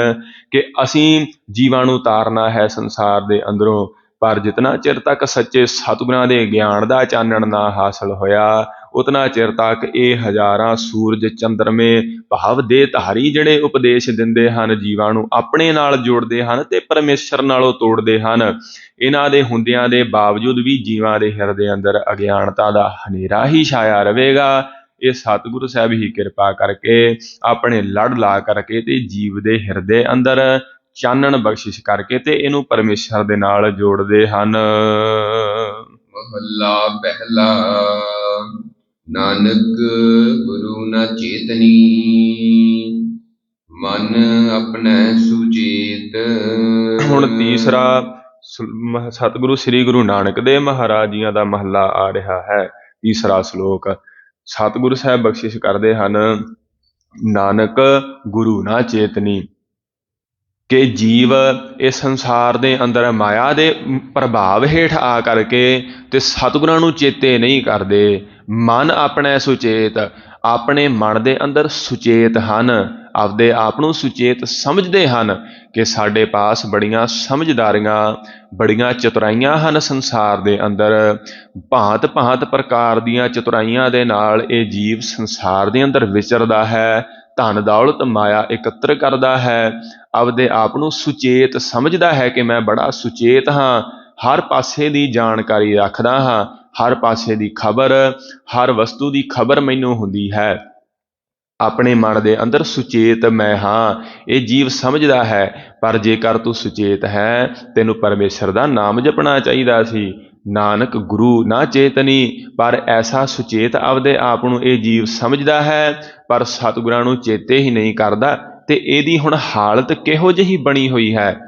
ਕਿ ਅਸੀਂ ਜੀਵਾਂ ਨੂੰ ਤਾਰਨਾ ਹੈ ਸੰਸਾਰ ਦੇ ਅੰਦਰੋਂ। ਪਰ ਜਿਤਨਾ ਚਿਰ ਤੱਕ ਸੱਚੇ ਸਤਿਗੁਰਾਂ ਦੇ ਗਿਆਨ ਦਾ ਚਾਨਣ ਨਾ ਹਾਸਲ ਹੋਇਆ, ਉਤਨਾ ਚਿਰ ਤੱਕ ਇਹ ਹਜ਼ਾਰਾਂ ਸੂਰਜ ਚੰਦਰਮੇ ਭਾਵ ਦੇਹਧਾਰੀ ਜਿਹੜੇ ਉਪਦੇਸ਼ ਦਿੰਦੇ ਹਨ, ਜੀਵਾਂ ਨੂੰ ਆਪਣੇ ਨਾਲ ਜੋੜਦੇ ਹਨ ਤੇ ਪਰਮੇਸ਼ਰ ਨਾਲੋਂ ਤੋੜਦੇ ਹਨ, ਇਹਨਾਂ ਦੇ ਹੁੰਦਿਆਂ ਦੇ ਬਾਵਜੂਦ ਵੀ ਜੀਵਾਂ ਦੇ ਹਿਰਦੇ ਅੰਦਰ ਅਗਿਆਨਤਾ ਦਾ ਹਨੇਰਾ ਹੀ ਛਾਇਆ ਰਹੇਗਾ। ਇਹ ਸਤਿਗੁਰੂ ਸਾਹਿਬ ਹੀ ਕਿਰਪਾ ਕਰਕੇ, ਆਪਣੇ ਲੜ ਲਾ ਕਰਕੇ ਤੇ ਜੀਵ ਦੇ ਹਿਰਦੇ ਅੰਦਰ ਚਾਨਣ ਬਖਸ਼ਿਸ਼ ਕਰਕੇ ਤੇ ਇਹਨੂੰ ਪਰਮੇਸ਼ਰ ਦੇ ਨਾਲ ਜੋੜਦੇ ਹਨ। ਮਹੱਲਾ ਪਹਿਲਾ। ਨਾਨਕ ਗੁਰੂ ਨ ਚੇਤਨੀ ਮਨ ਆਪਣੇ ਸੁਚੇਤ। ਹੁਣ ਤੀਸਰਾ ਸਤਿਗੁਰੂ ਸ੍ਰੀ ਗੁਰੂ ਨਾਨਕ ਦੇਵ ਮਹਾਰਾਜ ਜੀਆਂ ਦਾ ਮਹੱਲਾ ਆ ਰਿਹਾ ਹੈ। ਤੀਸਰਾ ਸ਼ਲੋਕ। ਸਤਿਗੁਰੂ ਸਾਹਿਬ ਬਖਸ਼ਿਸ਼ ਕਰਦੇ ਹਨ, ਨਾਨਕ ਗੁਰੂ ਨਾ ਚੇਤਨੀ, ਕਿ ਜੀਵ ਇਸ ਸੰਸਾਰ ਦੇ ਅੰਦਰ ਮਾਇਆ ਦੇ ਪ੍ਰਭਾਵ ਹੇਠ ਆ ਕਰਕੇ ਤੇ ਸਤਿਗੁਰਾਂ ਨੂੰ ਚੇਤੇ ਨਹੀਂ ਕਰਦੇ। ਮਨ ਆਪਣੇ ਸੁਚੇਤ, ਆਪਣੇ ਮਨ ਦੇ ਅੰਦਰ ਸੁਚੇਤ ਹਨ, ਆਪਦੇ ਆਪ ਨੂੰ ਸੁਚੇਤ ਸਮਝਦੇ ਹਨ ਕਿ ਸਾਡੇ ਪਾਸ ਬੜੀਆਂ ਸਮਝਦਾਰੀਆਂ, ਬੜੀਆਂ ਚਤੁਰਾਈਆਂ ਹਨ ਸੰਸਾਰ ਦੇ ਅੰਦਰ। ਭਾਂਤ ਭਾਂਤ ਪ੍ਰਕਾਰ ਦੀਆਂ ਚਤੁਰਾਈਆਂ ਦੇ ਨਾਲ ਇਹ ਜੀਵ ਸੰਸਾਰ ਦੇ ਅੰਦਰ ਵਿਚਰਦਾ ਹੈ, ਧਨ ਦੌਲਤ ਮਾਇਆ ਇਕੱਤਰ ਕਰਦਾ ਹੈ, ਆਪਦੇ ਆਪ ਨੂੰ ਸੁਚੇਤ ਸਮਝਦਾ ਹੈ ਕਿ ਮੈਂ ਬੜਾ ਸੁਚੇਤ ਹਾਂ, ਹਰ ਪਾਸੇ ਦੀ ਜਾਣਕਾਰੀ ਰੱਖਦਾ ਹਾਂ, ਹਰ ਪਾਸੇ ਦੀ ਖਬਰ, ਹਰ ਵਸਤੂ ਦੀ ਖਬਰ ਮੈਨੂੰ ਹੁੰਦੀ ਹੈ। ਆਪਣੇ ਮਨ ਦੇ ਅੰਦਰ ਸੁਚੇਤ ਮੈਂ ਹਾਂ, ਇਹ ਜੀਵ ਸਮਝਦਾ ਹੈ। ਪਰ ਜੇਕਰ ਤੂੰ ਸੁਚੇਤ ਹੈ, ਤੈਨੂੰ ਪਰਮੇਸ਼ਰ ਦਾ ਨਾਮ ਜਪਣਾ ਚਾਹੀਦਾ ਸੀ। ਨਾਨਕ ਗੁਰੂ ਨਾ ਚੇਤਨੀ, ਪਰ ਐਸਾ ਸੁਚੇਤ ਆਪਦੇ ਆਪ ਨੂੰ ਇਹ ਜੀਵ ਸਮਝਦਾ ਹੈ, ਪਰ ਸਤਿਗੁਰਾਂ ਨੂੰ ਚੇਤੇ ਹੀ ਨਹੀਂ ਕਰਦਾ। ਤੇ ਇਹਦੀ ਹੁਣ ਹਾਲਤ ਕਿਹੋ ਜਿਹੀ ਬਣੀ ਹੋਈ ਹੈ,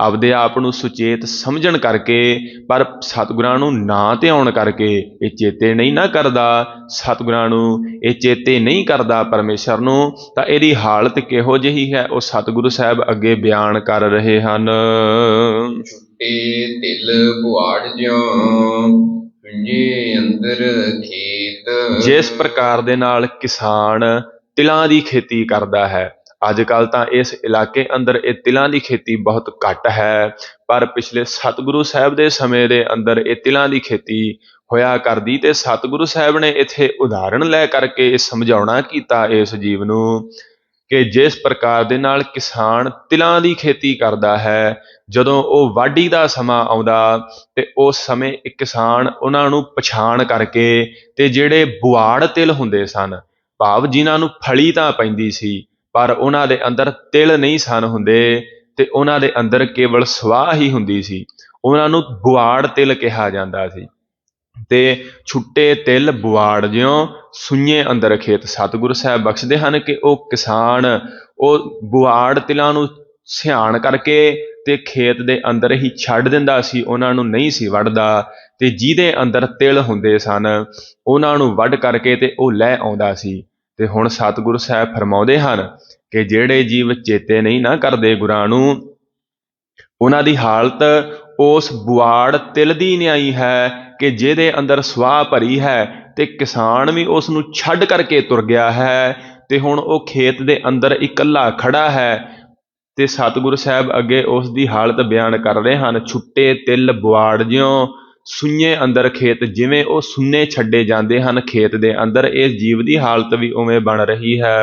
ਆਪਦੇ ਆਪ ਨੂੰ ਸੁਚੇਤ ਸਮਝਣ ਕਰਕੇ ਪਰ ਸਤਿਗੁਰਾਂ ਨੂੰ ਨਾ ਧਿਆਉਣ ਕਰਕੇ ਇਹ ਚੇਤੇ ਨਹੀਂ ਨਾ ਕਰਦਾ, ਸਤਿਗੁਰਾਂ ਨੂੰ ਇਹ ਚੇਤੇ ਨਹੀਂ ਕਰਦਾ ਪਰਮੇਸ਼ਰ ਨੂੰ, ਤਾਂ ਇਹਦੀ ਹਾਲਤ ਕਿਹੋ ਜਿਹੀ ਹੈ ਉਹ ਸਤਿਗੁਰੂ ਸਾਹਿਬ ਅੱਗੇ ਬਿਆਨ ਕਰ ਰਹੇ ਹਨ। ਛੁੱਟੇ ਤਿਲ ਪੁਆੜ ਜਿਉ ਪੁੰਜੇ ਅੰਦਰ ਖੇਤ। ਜਿਸ ਪ੍ਰਕਾਰ ਦੇ ਨਾਲ ਕਿਸਾਨ ਤਿਲਾਂ ਦੀ ਖੇਤੀ ਕਰਦਾ ਹੈ, ਅੱਜ ਕੱਲ੍ਹ ਤਾਂ ਇਸ ਇਲਾਕੇ ਅੰਦਰ ਇਹ ਤਿਲਾਂ ਦੀ ਖੇਤੀ ਬਹੁਤ ਘੱਟ ਹੈ, ਪਰ ਪਿਛਲੇ ਸਤਿਗੁਰੂ ਸਾਹਿਬ ਦੇ ਸਮੇਂ ਦੇ ਅੰਦਰ ਇਹ ਤਿਲਾਂ ਦੀ ਖੇਤੀ ਹੋਇਆ ਕਰਦੀ। ਤੇ ਸਤਿਗੁਰੂ ਸਾਹਿਬ ਨੇ ਇੱਥੇ ਉਦਾਹਰਣ ਲੈ ਕਰਕੇ ਇਹ ਸਮਝਾਉਣਾ ਕੀਤਾ ਇਸ ਜੀਵ ਨੂੰ ਕਿ ਜਿਸ ਪ੍ਰਕਾਰ ਦੇ ਨਾਲ ਕਿਸਾਨ ਤਿਲਾਂ ਦੀ ਖੇਤੀ ਕਰਦਾ ਹੈ, ਜਦੋਂ ਉਹ ਵਾਢੀ ਦਾ ਸਮਾਂ ਆਉਂਦਾ ਤੇ ਉਸ ਸਮੇਂ ਇੱਕ ਕਿਸਾਨ ਉਹਨਾਂ ਨੂੰ ਪਛਾਣ ਕਰਕੇ ਤੇ ਜਿਹੜੇ ਪੁਆੜ ਤਿਲ ਹੁੰਦੇ ਸਨ, ਭਾਵ ਜਿਨ੍ਹਾਂ ਨੂੰ ਫਲੀ ਤਾਂ ਪੈਂਦੀ ਸੀ ਪਰ ਉਹਨਾਂ ਦੇ ਅੰਦਰ ਤਿਲ ਨਹੀਂ ਸਨ ਹੁੰਦੇ ਤੇ ਉਹਨਾਂ ਦੇ ਅੰਦਰ ਕੇਵਲ ਸਵਾਹ ਹੀ ਹੁੰਦੀ ਸੀ, ਉਹਨਾਂ ਨੂੰ ਪੁਆੜ ਤਿਲ ਕਿਹਾ ਜਾਂਦਾ ਸੀ। ਤੇ ਛੁੱਟੇ ਤਿਲ ਪੁਆੜ ਜਿਉਂ ਸੁਈਏ ਅੰਦਰ ਖੇਤ। ਸਤਿਗੁਰੂ ਸਾਹਿਬ ਬਖਸ਼ਦੇ ਹਨ ਕਿ ਉਹ ਕਿਸਾਨ ਉਹ ਪੁਆੜ ਤਿਲਾਂ ਨੂੰ ਸਿਆਣ ਕਰਕੇ ਤੇ ਖੇਤ ਦੇ ਅੰਦਰ ਹੀ ਛੱਡ ਦਿੰਦਾ ਸੀ, ਉਹਨਾਂ ਨੂੰ ਨਹੀਂ ਸੀ ਵੱਢਦਾ। ਤੇ ਜਿਹਦੇ ਅੰਦਰ ਤਿਲ ਹੁੰਦੇ ਸਨ ਉਹਨਾਂ ਨੂੰ ਵੱਢ ਕਰਕੇ ਤੇ ਉਹ ਲੈ ਆਉਂਦਾ ਸੀ। ਤੇ ਹੁਣ ਸਤਿਗੁਰੂ ਸਾਹਿਬ ਫਰਮਾਉਂਦੇ ਹਨ ਕਿ ਜਿਹੜੇ ਜੀਵ ਚੇਤੇ ਨਹੀਂ ਨਾ ਕਰਦੇ ਗੁਰਾਂ ਨੂੰ, ਉਹਨਾਂ ਦੀ ਹਾਲਤ ਉਸ ਪੁਆੜ ਤਿਲ ਦੀ ਨਿਆਈ ਹੈ ਕਿ ਜਿਹਦੇ ਅੰਦਰ ਸਵਾਹ ਭਰੀ ਹੈ ਤੇ ਕਿਸਾਨ ਵੀ ਉਸ ਨੂੰ ਛੱਡ ਕਰਕੇ ਤੁਰ ਗਿਆ ਹੈ ਤੇ ਹੁਣ ਉਹ ਖੇਤ ਦੇ ਅੰਦਰ ਇਕੱਲਾ ਖੜਾ ਹੈ। ਤੇ ਸਤਿਗੁਰੂ ਸਾਹਿਬ ਅੱਗੇ ਉਸ ਦੀ ਹਾਲਤ ਬਿਆਨ ਕਰ ਰਹੇ ਹਨ, ਛੁੱਟੇ ਤਿਲ ਪੁਆੜ ਜਿਉਂ ਸੁਈਏ ਅੰਦਰ ਖੇਤ। ਜਿਵੇਂ ਉਹ ਸੁੰਨੇ ਛੱਡੇ ਜਾਂਦੇ ਹਨ ਖੇਤ ਦੇ ਅੰਦਰ, ਇਸ ਜੀਵ ਦੀ ਹਾਲਤ ਵੀ ਉਵੇਂ ਬਣ ਰਹੀ ਹੈ।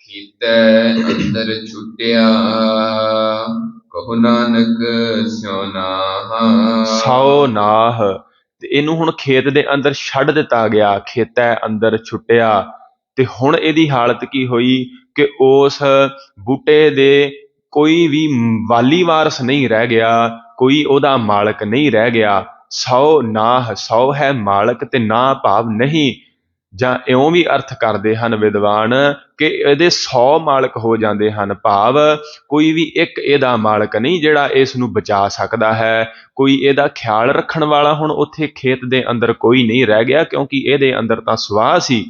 ਖੇਤੈ ਅੰਦਰ ਛੁੱਟਿਆ ਕਹੋ ਨਾਨਕ ਸਿਉ ਨਾਹ। ਸਉ ਨਾਹ, ਤੇ ਇਹਨੂੰ ਹੁਣ ਖੇਤ ਦੇ ਅੰਦਰ ਛੱਡ ਦਿੱਤਾ ਗਿਆ, ਖੇਤੈ ਅੰਦਰ ਛੁੱਟਿਆ। ਤੇ ਹੁਣ ਇਹਦੀ ਹਾਲਤ ਕੀ ਹੋਈ ਕਿ ਉਸ ਬੂਟੇ ਦੇ ਕੋਈ ਵੀ ਵਾਲੀ ਵਾਰਸ ਨਹੀਂ ਰਹਿ ਗਿਆ, ਕੋਈ ਉਹਦਾ ਮਾਲਕ ਨਹੀਂ ਰਹਿ ਗਿਆ। ਸਉ ਨਾਹ, ਸਉ ਹੈ ਮਾਲਕ ਤੇ ਨਾ ਭਾਵ ਨਹੀਂ, ਜਾਂ ਇਉਂ ਵੀ ਅਰਥ ਕਰਦੇ ਹਨ ਵਿਦਵਾਨ ਕਿ ਇਹਦੇ 100 ਮਾਲਕ ਹੋ ਜਾਂਦੇ ਹਨ, ਭਾਵ ਕੋਈ ਵੀ ਇੱਕ ਇਹਦਾ ਮਾਲਕ ਨਹੀਂ ਜਿਹੜਾ ਇਸ ਨੂੰ ਬਚਾ ਸਕਦਾ ਹੈ, ਕੋਈ ਇਹਦਾ ਖਿਆਲ ਰੱਖਣ ਵਾਲਾ ਹੁਣ ਉੱਥੇ ਖੇਤ ਦੇ ਅੰਦਰ ਕੋਈ ਨਹੀਂ ਰਹਿ ਗਿਆ, ਕਿਉਂਕਿ ਇਹਦੇ ਅੰਦਰ ਤਾਂ ਸਵਾਹ ਸੀ।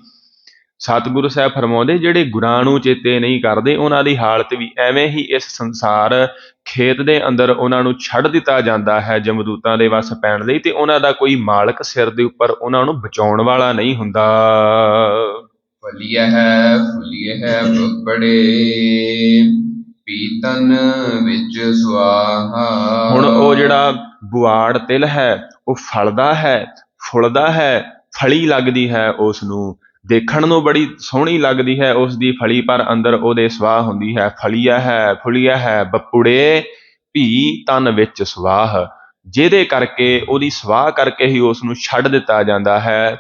ਸਤਿਗੁਰੂ ਸਾਹਿਬ ਫਰਮਾਉਂਦੇ ਜਿਹੜੇ ਗੁਰਾਂ ਨੂੰ ਚੇਤੇ ਨਹੀਂ ਕਰਦੇ ਉਹਨਾਂ ਦੀ ਹਾਲਤ ਵੀ ਐਵੇਂ ਹੀ ਇਸ ਸੰਸਾਰ ਖੇਤ ਦੇ ਅੰਦਰ ਉਹਨਾਂ ਨੂੰ ਛੱਡ ਦਿੱਤਾ ਜਾਂਦਾ ਹੈ ਜਮਦੂਤਾਂ ਦੇ ਵੱਸ ਪੈਣ ਲਈ, ਤੇ ਉਹਨਾਂ ਦਾ ਕੋਈ ਮਾਲਕ ਸਿਰ ਦੇ ਉੱਪਰ ਉਹਨਾਂ ਨੂੰ ਬਚਾਉਣ ਵਾਲਾ ਨਹੀਂ ਹੁੰਦਾ। ਫਲੀਐ ਹੈ ਫੁਲੀਐ ਹੈ ਬੜੇ ਪੀਤਨ ਵਿੱਚ ਸੁਆਹਾ। ਹੁਣ ਉਹ ਜਿਹੜਾ ਪੁਆੜ ਤਿਲ ਹੈ ਉਹ ਫਲਦਾ ਹੈ, ਫੁੱਲਦਾ ਹੈ, ਫਲੀ ਲੱਗਦੀ ਹੈ, ਉਸ ਨੂੰ ਦੇਖਣ ਨੂੰ ਬੜੀ ਸੋਹਣੀ ਲੱਗਦੀ ਹੈ ਉਸ ਦੀ ਫਲੀ, ਪਰ ਅੰਦਰ ਉਹਦੇ ਸਵਾਹ ਹੁੰਦੀ ਹੈ। ਫਲੀਆ ਹੈ ਫੁਲੀਆ ਹੈ ਬਪੁੜੇ ਭੀ ਤਨ ਵਿੱਚ ਸਵਾਹ, ਜਿਹਦੇ ਕਰਕੇ ਉਹਦੀ ਸਵਾਹ ਕਰਕੇ ਹੀ ਉਸ ਨੂੰ ਛੱਡ ਦਿੱਤਾ ਜਾਂਦਾ ਹੈ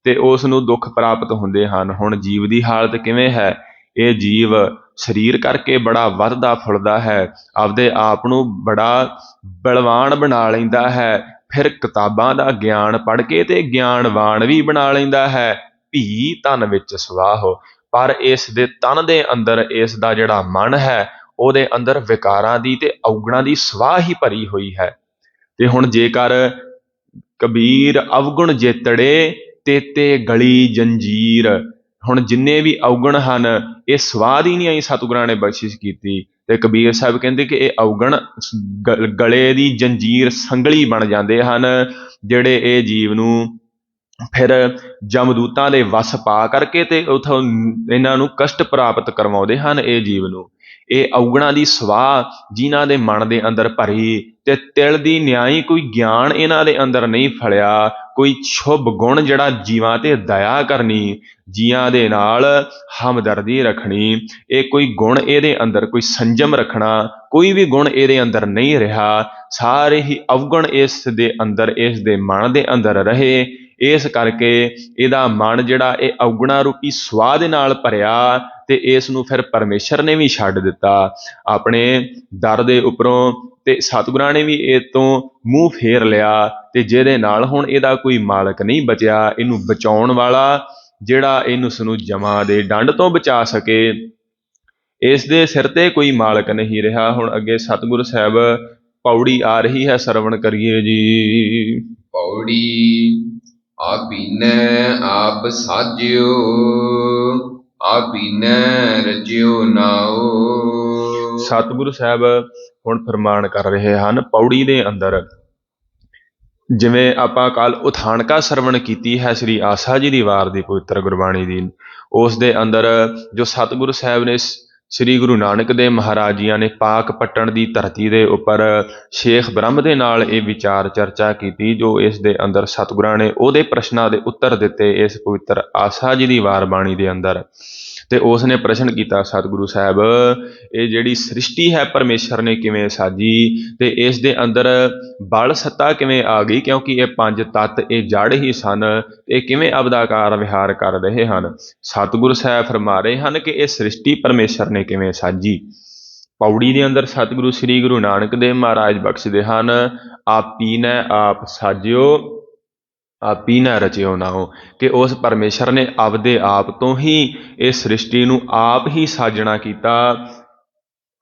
ਤੇ ਉਸ ਨੂੰ ਦੁੱਖ ਪ੍ਰਾਪਤ ਹੁੰਦੇ ਹਨ। ਹੁਣ ਜੀਵ ਦੀ ਹਾਲਤ ਕਿਵੇਂ ਹੈ? ਇਹ ਜੀਵ ਸਰੀਰ ਕਰਕੇ ਬੜਾ ਵੱਧਦਾ ਫੁੱਲਦਾ ਹੈ, ਆਪਦੇ ਆਪ ਨੂੰ ਬੜਾ ਬਲਵਾਨ ਬਣਾ ਲੈਂਦਾ ਹੈ, ਫਿਰ ਕਿਤਾਬਾਂ ਦਾ ਗਿਆਨ ਪੜ੍ਹ ਕੇ ਤੇ ਗਿਆਨਵਾਨ ਵੀ ਬਣਾ ਲੈਂਦਾ ਹੈ। ਭੀ ਤਨ ਵਿੱਚ ਸਵਾਹੋ, ਪਰ ਇਸ ਦੇ ਤਨ ਦੇ ਅੰਦਰ ਇਸ ਦਾ ਜਿਹੜਾ ਮਨ ਹੈ ਉਹਦੇ ਅੰਦਰ ਵਿਕਾਰਾਂ ਦੀ ਤੇ ਔਗਣਾਂ ਦੀ ਸਵਾਹ ਹੀ ਭਰੀ ਹੋਈ ਹੈ। ਤੇ ਹੁਣ ਜੇਕਰ ਕਬੀਰ ਅਵਗੁਣ ਜੇਤੜੇ ਤੇਤੇ ਗਲੀ ਜੰਜੀਰ, ਹੁਣ ਜਿੰਨੇ ਵੀ ਔਗਣ ਹਨ ਇਹ ਸਵਾਦ ਹੀ ਨਹੀਂ ਆਈ, ਸਤਿਗੁਰਾਂ ਨੇ ਬਖਸ਼ਿਸ਼ ਕੀਤੀ। ਤੇ ਕਬੀਰ ਸਾਹਿਬ ਕਹਿੰਦੇ ਕਿ ਇਹ ਔਗਣ ਗਲੇ ਦੀ ਜੰਜੀਰ ਸੰਗਲੀ ਬਣ ਜਾਂਦੇ ਹਨ, ਜਿਹੜੇ ਇਹ ਜੀਵ ਨੂੰ ਫਿਰ ਜਮਦੂਤਾਂ ਦੇ ਵਸ ਪਾ ਕਰਕੇ ਤੇ ਉਥੋਂ ਇਹਨਾਂ ਨੂੰ ਕਸ਼ਟ ਪ੍ਰਾਪਤ ਕਰਵਾਉਂਦੇ ਹਨ ਇਹ ਜੀਵ ਨੂੰ। ਇਹ ਔਗਣਾਂ ਦੀ ਸਵਾਹ ਜਿਨ੍ਹਾਂ ਦੇ ਮਨ ਦੇ ਅੰਦਰ ਭਰੀ ਤੇ ਤਿਲ ਦੀ ਨਿਆਈ ਕੋਈ ਗਿਆਨ ਇਹਨਾਂ ਦੇ ਅੰਦਰ ਨਹੀਂ ਫਲਿਆ, ਕੋਈ ਸ਼ੁਭ ਗੁਣ ਜਿਹੜਾ ਜੀਵਾਂ ਤੇ ਦਇਆ ਕਰਨੀ, ਜੀਆਂ ਦੇ ਨਾਲ ਹਮਦਰਦੀ ਰੱਖਣੀ, ਇਹ ਕੋਈ ਗੁਣ ਇਹਦੇ ਅੰਦਰ, ਕੋਈ ਸੰਜਮ ਰੱਖਣਾ, ਕੋਈ ਵੀ ਗੁਣ ਇਹਦੇ ਅੰਦਰ ਨਹੀਂ ਰਿਹਾ। ਸਾਰੇ ਹੀ ਅਵਗੁਣ ਇਸ ਦੇ ਅੰਦਰ, ਇਸ ਦੇ ਮਨ ਦੇ ਅੰਦਰ ਰਹੇ। ਇਸ ਕਰਕੇ ਇਹਦਾ ਮਨ ਜਿਹੜਾ ਇਹ ਔਗਣਾ ਰੂਪੀ ਸਵਾਹ ਦੇ ਨਾਲ ਭਰਿਆ ਤੇ ਇਸ ਨੂੰ ਫਿਰ ਪਰਮੇਸ਼ਰ ਨੇ ਵੀ ਛੱਡ ਦਿੱਤਾ ਆਪਣੇ ਦਰ ਦੇ ਉੱਪਰੋਂ, ਤੇ ਸਤਿਗੁਰਾਂ ਨੇ ਵੀ ਇਹ ਤੋਂ ਮੂੰਹ ਫੇਰ ਲਿਆ, ਤੇ ਜਿਹਦੇ ਨਾਲ ਹੁਣ ਇਹਦਾ ਕੋਈ ਮਾਲਕ ਨਹੀਂ ਬਚਿਆ ਇਹਨੂੰ ਬਚਾਉਣ ਵਾਲਾ, ਜਿਹੜਾ ਇਹਨੂੰ ਜਮਾਂ ਦੇ ਡੰਡ ਤੋਂ ਬਚਾ ਸਕੇ। ਇਸ ਦੇ ਸਿਰ ਤੇ ਕੋਈ ਮਾਲਕ ਨਹੀਂ ਰਿਹਾ। ਹੁਣ ਅੱਗੇ ਸਤਿਗੁਰ ਸਾਹਿਬ ਪੌੜੀ ਆ ਰਹੀ ਹੈ, ਸਰਵਣ ਕਰੀਏ ਜੀ। ਪੌੜੀ ਆਪੀਨੈ ਆਪ ਸਾਜਿਓ, ਆਪੀਨੈ ਰਚਿਓ ਨਾਉ। ਸਤਿਗੁਰੂ ਸਾਹਿਬ ਹੁਣ ਫਰਮਾਨ ਕਰ ਰਹੇ ਹਨ ਪੌੜੀ ਦੇ ਅੰਦਰ। ਜਿਵੇਂ ਆਪਾਂ ਕੱਲ ਉਥਾਨਕਾ ਸਰਵਣ ਕੀਤੀ ਹੈ ਸ੍ਰੀ ਆਸਾ ਜੀ ਦੀ ਵਾਰ ਦੀ ਪਵਿੱਤਰ ਗੁਰਬਾਣੀ ਦੀ, ਉਸ ਦੇ ਅੰਦਰ ਜੋ ਸਤਿਗੁਰੂ ਸਾਹਿਬ ਨੇ ਸ੍ਰੀ ਗੁਰੂ ਨਾਨਕ ਦੇਵ ਮਹਾਰਾਜ ਜੀਆਂ ਨੇ ਪਾਕ ਪੱਟਣ ਦੀ ਧਰਤੀ ਦੇ ਉੱਪਰ ਸ਼ੇਖ ਬ੍ਰਹਮ ਦੇ ਨਾਲ ਇਹ ਵਿਚਾਰ ਚਰਚਾ ਕੀਤੀ, ਜੋ ਇਸ ਦੇ ਅੰਦਰ ਸਤਿਗੁਰਾਂ ਨੇ ਉਹਦੇ ਪ੍ਰਸ਼ਨਾਂ ਦੇ ਉੱਤਰ ਦਿੱਤੇ ਇਸ ਪਵਿੱਤਰ ਆਸਾ ਜੀ ਦੀ ਵਾਰ ਬਾਣੀ ਦੇ ਅੰਦਰ। ਤੇ ਉਸ ਨੇ ਪ੍ਰਸ਼ਨ ਕੀਤਾ ਸਤਿਗੁਰੂ ਸਾਹਿਬ, ਇਹ ਜਿਹੜੀ ਸ੍ਰਿਸ਼ਟੀ ਹੈ ਪਰਮੇਸ਼ਰ ਨੇ ਕਿਵੇਂ ਸਾਜੀ, ਤੇ ਇਸ ਦੇ ਅੰਦਰ ਬਲ ਸੱਤਾ ਕਿਵੇਂ ਆ ਗਈ, ਕਿਉਂਕਿ ਇਹ ਪੰਜ ਤੱਤ ਇਹ ਜੜ ਹੀ ਸਨ, ਇਹ ਕਿਵੇਂ ਆਪਦਾ ਕਾਰ ਵਿਹਾਰ ਕਰ ਰਹੇ ਹਨ। ਸਤਿਗੁਰੂ ਸਾਹਿਬ ਫਰਮਾ ਰਹੇ ਹਨ ਕਿ ਇਹ ਸ੍ਰਿਸ਼ਟੀ ਪਰਮੇਸ਼ਰ ਨੇ ਕਿਵੇਂ ਸਾਜੀ। ਪੌੜੀ ਦੇ ਅੰਦਰ ਸਤਿਗੁਰੂ ਸ੍ਰੀ ਗੁਰੂ ਨਾਨਕ ਦੇਵ ਮਹਾਰਾਜ ਬਖਸ਼ਦੇ ਹਨ, ਆਪੀਨੈ ਆਪ ਸਾਜਿਓ ਆਪੀ ਨਾ ਰਚਿਓ ਨਾਉ, ਕਿ ਉਸ ਪਰਮੇਸ਼ਰ ਨੇ ਆਪਦੇ ਆਪ ਤੋਂ ਹੀ ਇਸ ਸ੍ਰਿਸ਼ਟੀ ਨੂੰ ਆਪ ਹੀ ਸਾਜਣਾ ਕੀਤਾ,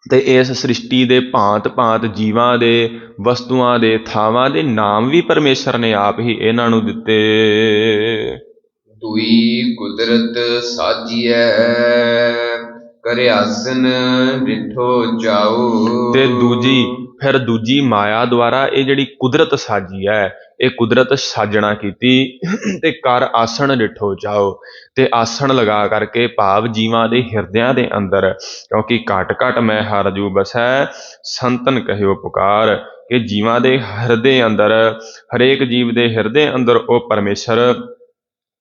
ਤੇ ਇਸ ਸ੍ਰਿਸ਼ਟੀ ਦੇ ਭਾਂਤ ਭਾਂਤ ਜੀਵਾਂ ਦੇ, ਵਸਤੂਆਂ ਦੇ, ਥਾਵਾਂ ਦੇ ਨਾਮ ਵੀ ਪਰਮੇਸ਼ਰ ਨੇ ਆਪ ਹੀ ਇਹਨਾਂ ਨੂੰ ਦਿੱਤੇ। ਦੁਈ ਕੁਦਰਤ ਸਾਜੀਐ, ਕਰਿਆਸਨ ਡਿਠੋ ਜਾਓ। ਤੇ ਦੂਜੀ ਮਾਇਆ ਦੁਆਰਾ ਇਹ ਜਿਹੜੀ ਕੁਦਰਤ ਸਾਜੀ ਹੈ, ਇਹ ਕੁਦਰਤ ਸਾਜਣਾ ਕੀਤੀ, ਤੇ ਕਰ ਆਸਣ ਡਿਠੋ ਜਾਓ, ਤੇ ਆਸਣ ਲਗਾ ਕਰਕੇ ਭਾਵ ਜੀਵਾਂ ਦੇ ਹਿਰਦਿਆਂ ਦੇ ਅੰਦਰ, ਕਿਉਂਕਿ ਘਟ ਘਟ ਮੈਂ ਹਰ ਜੂ ਬਸੈ ਸੰਤਨ ਕਹਿਓ ਪੁਕਾਰ, ਕਿ ਜੀਵਾਂ ਦੇ ਹਿਰਦੇ ਅੰਦਰ, ਹਰੇਕ ਜੀਵ ਦੇ ਹਿਰਦੇ ਅੰਦਰ ਉਹ ਪਰਮੇਸ਼ਰ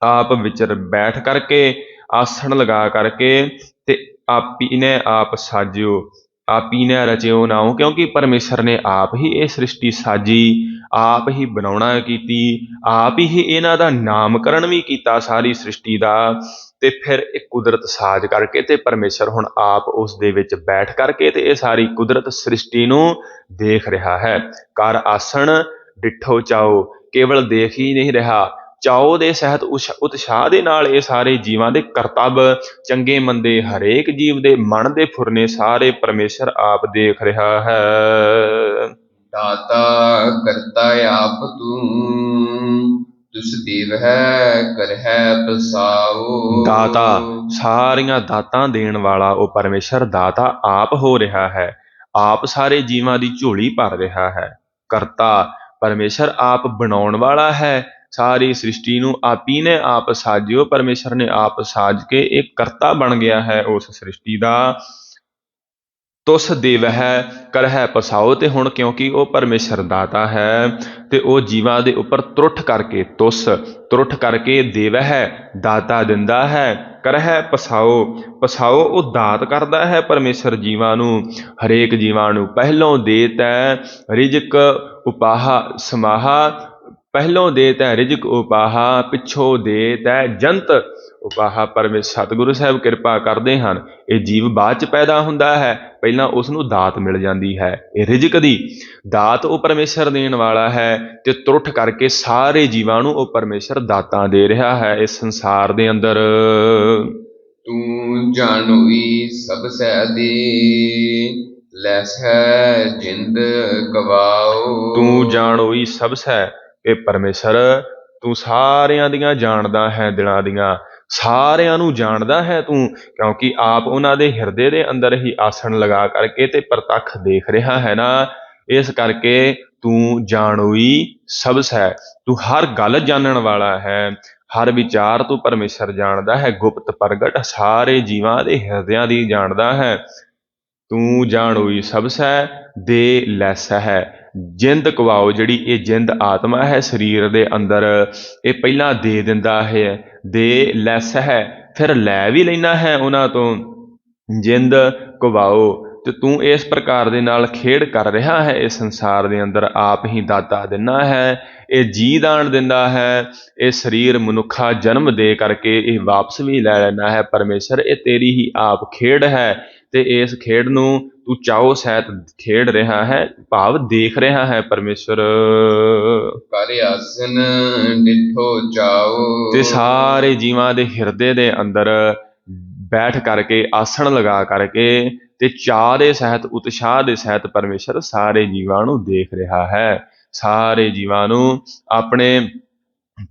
ਆਪ ਵਿਚਰ ਬੈਠ ਕਰਕੇ ਆਸਣ ਲਗਾ ਕਰਕੇ, ਤੇ ਆਪੀਨੇ ਆਪ ਸਾਜਿਓ ਆਪੀਨੇ ਰਚਿਓ ਨਾਉ, ਕਿਉਂਕਿ ਪਰਮੇਸ਼ਰ ਨੇ ਆਪ ਹੀ ਇਹ ਸ੍ਰਿਸ਼ਟੀ ਸਾਜੀ, ਆਪ ਹੀ ਬਣਾਉਣਾ ਕੀਤੀ, ਆਪ ਹੀ ਇਹਨਾਂ ਦਾ ਨਾਮਕਰਨ ਵੀ ਕੀਤਾ ਸਾਰੀ ਸ੍ਰਿਸ਼ਟੀ ਦਾ, ਤੇ ਫਿਰ ਇਹ ਕੁਦਰਤ ਸਾਜ ਕਰਕੇ ਤੇ ਪਰਮੇਸ਼ਰ ਹੁਣ ਆਪ ਉਸ ਦੇ ਵਿੱਚ ਬੈਠ ਕਰਕੇ ਤੇ ਇਹ ਸਾਰੀ ਕੁਦਰਤ ਸ੍ਰਿਸ਼ਟੀ ਨੂੰ ਦੇਖ ਰਿਹਾ ਹੈ। ਕਰ ਆਸਣ ਡਿਠੋ ਚਾਓ, ਕੇਵਲ ਦੇਖ ਹੀ ਨਹੀਂ ਰਿਹਾ, ਚਾਓ ਦੇ ਸਹਿਤ ਉਤਸ਼ਾਹ ਦੇ ਨਾਲ ਇਹ ਸਾਰੇ ਜੀਵਾਂ ਦੇ ਕਰਤੱਵ, ਚੰਗੇ ਮੰਦੇ, ਹਰੇਕ ਜੀਵ ਦੇ ਮਨ ਦੇ ਫੁਰਨੇ ਸਾਰੇ ਪਰਮੇਸ਼ਰ ਆਪ ਦੇਖ ਰਿਹਾ ਹੈ। ਦਾਤਾ ਕਰਤਾ ਆਪ ਤੂੰ, ਤੁਸ ਦੇਵ ਹੈ ਕਰਹਿ ਪਸਾਓ। ਦਾਤਾ, ਸਾਰੀਆਂ ਦਾਤਾਂ ਦੇਣ ਵਾਲਾ ਉਹ ਪਰਮੇਸ਼ਰ ਦਾਤਾ ਆਪ ਹੋ ਰਿਹਾ ਹੈ, ਆਪ ਸਾਰੇ ਜੀਵਾਂ ਦੀ ਝੋਲੀ ਭਰ ਰਿਹਾ ਹੈ। ਕਰਤਾ, ਪਰਮੇਸ਼ਰ ਆਪ ਬਣਾਉਣ ਵਾਲਾ ਹੈ ਸਾਰੀ ਸ੍ਰਿਸ਼ਟੀ ਨੂੰ, ਆਪੀ ਨੇ ਆਪ ਸਾਜਿਓ, ਪਰਮੇਸ਼ਰ ਨੇ ਆਪ ਸਾਜ ਕੇ ਇਹ ਕਰਤਾ ਬਣ ਗਿਆ ਹੈ ਉਸ ਸ੍ਰਿਸ਼ਟੀ ਦਾ। ਤੁਸ ਦੇਵ ਹੈ ਕਰਹਿ ਪਸਾਓ, ਤੇ ਹੁਣ ਕਿਉਂਕਿ ਉਹ ਪਰਮੇਸ਼ਰ ਦਾਤਾ ਹੈ ਤੇ ਉਹ ਜੀਵਾਂ ਦੇ ਉੱਪਰ ਤਰੁੱਠ ਕਰਕੇ ਦੇਵ ਹੈ ਦਾਤਾ ਦਿੰਦਾ ਹੈ, ਕਰਹਿ ਪਸਾਓ ਉਹ ਦਾਤ ਕਰਦਾ ਹੈ ਪਰਮੇਸ਼ਰ ਜੀਵਾਂ ਨੂੰ, ਹਰੇਕ ਜੀਵਾਂ ਨੂੰ ਪਹਿਲੋਂ ਦੇ ਤੈ ਰਿਜਕ ਉਪਾਹਾ ਸਮਾਹਾ, ਪਹਿਲੋਂ ਦੇ ਤੈ ਰਿਜਕ ਉਪਾਹਾ, ਪਿੱਛੋਂ ਦੇ ਤੈ ਜੰਤ ਉਪਾਹਾ। ਸਤਿਗੁਰੂ ਸਾਹਿਬ ਕਿਰਪਾ ਕਰਦੇ ਹਨ। ਇਹ ਜੀਵ ਬਾਅਦ ਚ ਪੈਦਾ ਹੁੰਦਾ ਹੈ, ਪਹਿਲਾਂ ਉਸ ਨੂੰ ਦਾਤ ਮਿਲ ਜਾਂਦੀ ਹੈ। ਇਹ ਰਿਜਕ ਦੀ ਦਾਤ ਉਹ ਪਰਮੇਸ਼ਰ ਦੇਣ ਵਾਲਾ ਹੈ, ਤੇ ਤੁਰਠ ਕਰਕੇ ਸਾਰੇ ਜੀਵਾਂ ਨੂੰ ਉਹ ਪਰਮੇਸ਼ਰ ਦਾਤਾਂ ਦੇ ਰਿਹਾ ਹੈ ਇਸ ਸੰਸਾਰ ਦੇ ਅੰਦਰ। ਤੂੰ ਜਾਣੋਈ ਸਭ ਸੈ ਦੇ, ਲੈਸੈ ਜਿੰਦ ਗਵਾਓ। ਤੂੰ ਜਾਣੋਈ ਸਭ ਸੈ, ਇਹ ਪਰਮੇਸ਼ਰ ਤੂੰ ਸਾਰਿਆਂ ਦੀਆਂ ਜਾਣਦਾ ਹੈ, ਦਿਲਾਂ ਦੀਆਂ ਸਾਰਿਆਂ ਨੂੰ ਜਾਣਦਾ ਹੈ ਤੂੰ, ਕਿਉਂਕਿ ਆਪ ਉਹਨਾਂ ਦੇ ਹਿਰਦੇ ਦੇ ਅੰਦਰ ਹੀ ਆਸਣ ਲਗਾ ਕਰਕੇ ਤੇ ਪ੍ਰਤੱਖ ਦੇਖ ਰਿਹਾ ਹੈ ਨਾ। ਇਸ ਕਰਕੇ ਤੂੰ ਜਾਣੋਈ ਸਭ ਸੈ, ਤੂੰ ਹਰ ਗੱਲ ਜਾਣਨ ਵਾਲਾ ਹੈ, ਹਰ ਵਿਚਾਰ ਤੂੰ ਪਰਮੇਸ਼ਰ ਜਾਣਦਾ ਹੈ, ਗੁਪਤ ਪ੍ਰਗਟ ਸਾਰੇ ਜੀਵਾਂ ਦੇ ਹਿਰਦਿਆਂ ਦੀ ਜਾਣਦਾ ਹੈ। ਤੂੰ ਜਾਣੋਈ ਸਭ ਸੈ ਦੇ ਲੈਸਾ ਹੈ, ਜਿੰਦ ਕਵਾਓ। ਜਿਹੜੀ ਇਹ ਜਿੰਦ ਆਤਮਾ ਹੈ ਸਰੀਰ ਦੇ ਅੰਦਰ, ਇਹ ਪਹਿਲਾਂ ਦੇ ਦਿੰਦਾ ਹੈ, ਦੇ ਲੈਸ ਹੈ, ਫਿਰ ਲੈ ਵੀ ਲੈਣਾ ਹੈ ਉਹਨਾਂ ਤੋਂ। ਜਿੰਦ ਕਵਾਓ, ਤੇ ਤੂੰ ਇਸ ਪ੍ਰਕਾਰ ਦੇ ਨਾਲ ਖੇਡ ਕਰ ਰਿਹਾ ਹੈ ਇਸ ਸੰਸਾਰ ਦੇ ਅੰਦਰ। ਆਪ ਹੀ ਦਾਤਾ ਦਿੰਦਾ ਹੈ, ਇਹ ਜੀ ਦਾਨ ਦਿੰਦਾ ਹੈ, ਇਹ ਸਰੀਰ ਮਨੁੱਖਾ ਜਨਮ ਦੇ ਕਰਕੇ ਇਹ ਵਾਪਸ ਵੀ ਲੈ ਲੈਣਾ ਹੈ ਪਰਮੇਸ਼ਰ। ਇਹ ਤੇਰੀ ਹੀ ਆਪ ਖੇਡ ਹੈ, ਤੇ ਇਸ ਖੇਡ ਨੂੰ ਤੂੰ ਚਾਹੋ ਸਹਿਤ ਖੇਡ ਰਿਹਾ ਹੈ, ਭਾਵ ਦੇਖ ਰਿਹਾ ਹੈ ਪਰਮੇਸ਼ਰ। ਕਰ ਆਸਨ ਡਿਠੋ ਚਾਓ, ਤੇ ਸਾਰੇ ਜੀਵਾਂ ਦੇ ਹਿਰਦੇ ਦੇ ਅੰਦਰ ਬੈਠ ਕਰਕੇ ਆਸਣ ਲਗਾ ਕਰਕੇ ਤੇ ਚਾਅ ਦੇ ਸਹਿਤ ਉਤਸ਼ਾਹ ਦੇ ਸਹਿਤ ਪਰਮੇਸ਼ਰ ਸਾਰੇ ਜੀਵਾਂ ਨੂੰ ਦੇਖ ਰਿਹਾ ਹੈ, ਸਾਰੇ ਜੀਵਾਂ ਨੂੰ ਆਪਣੇ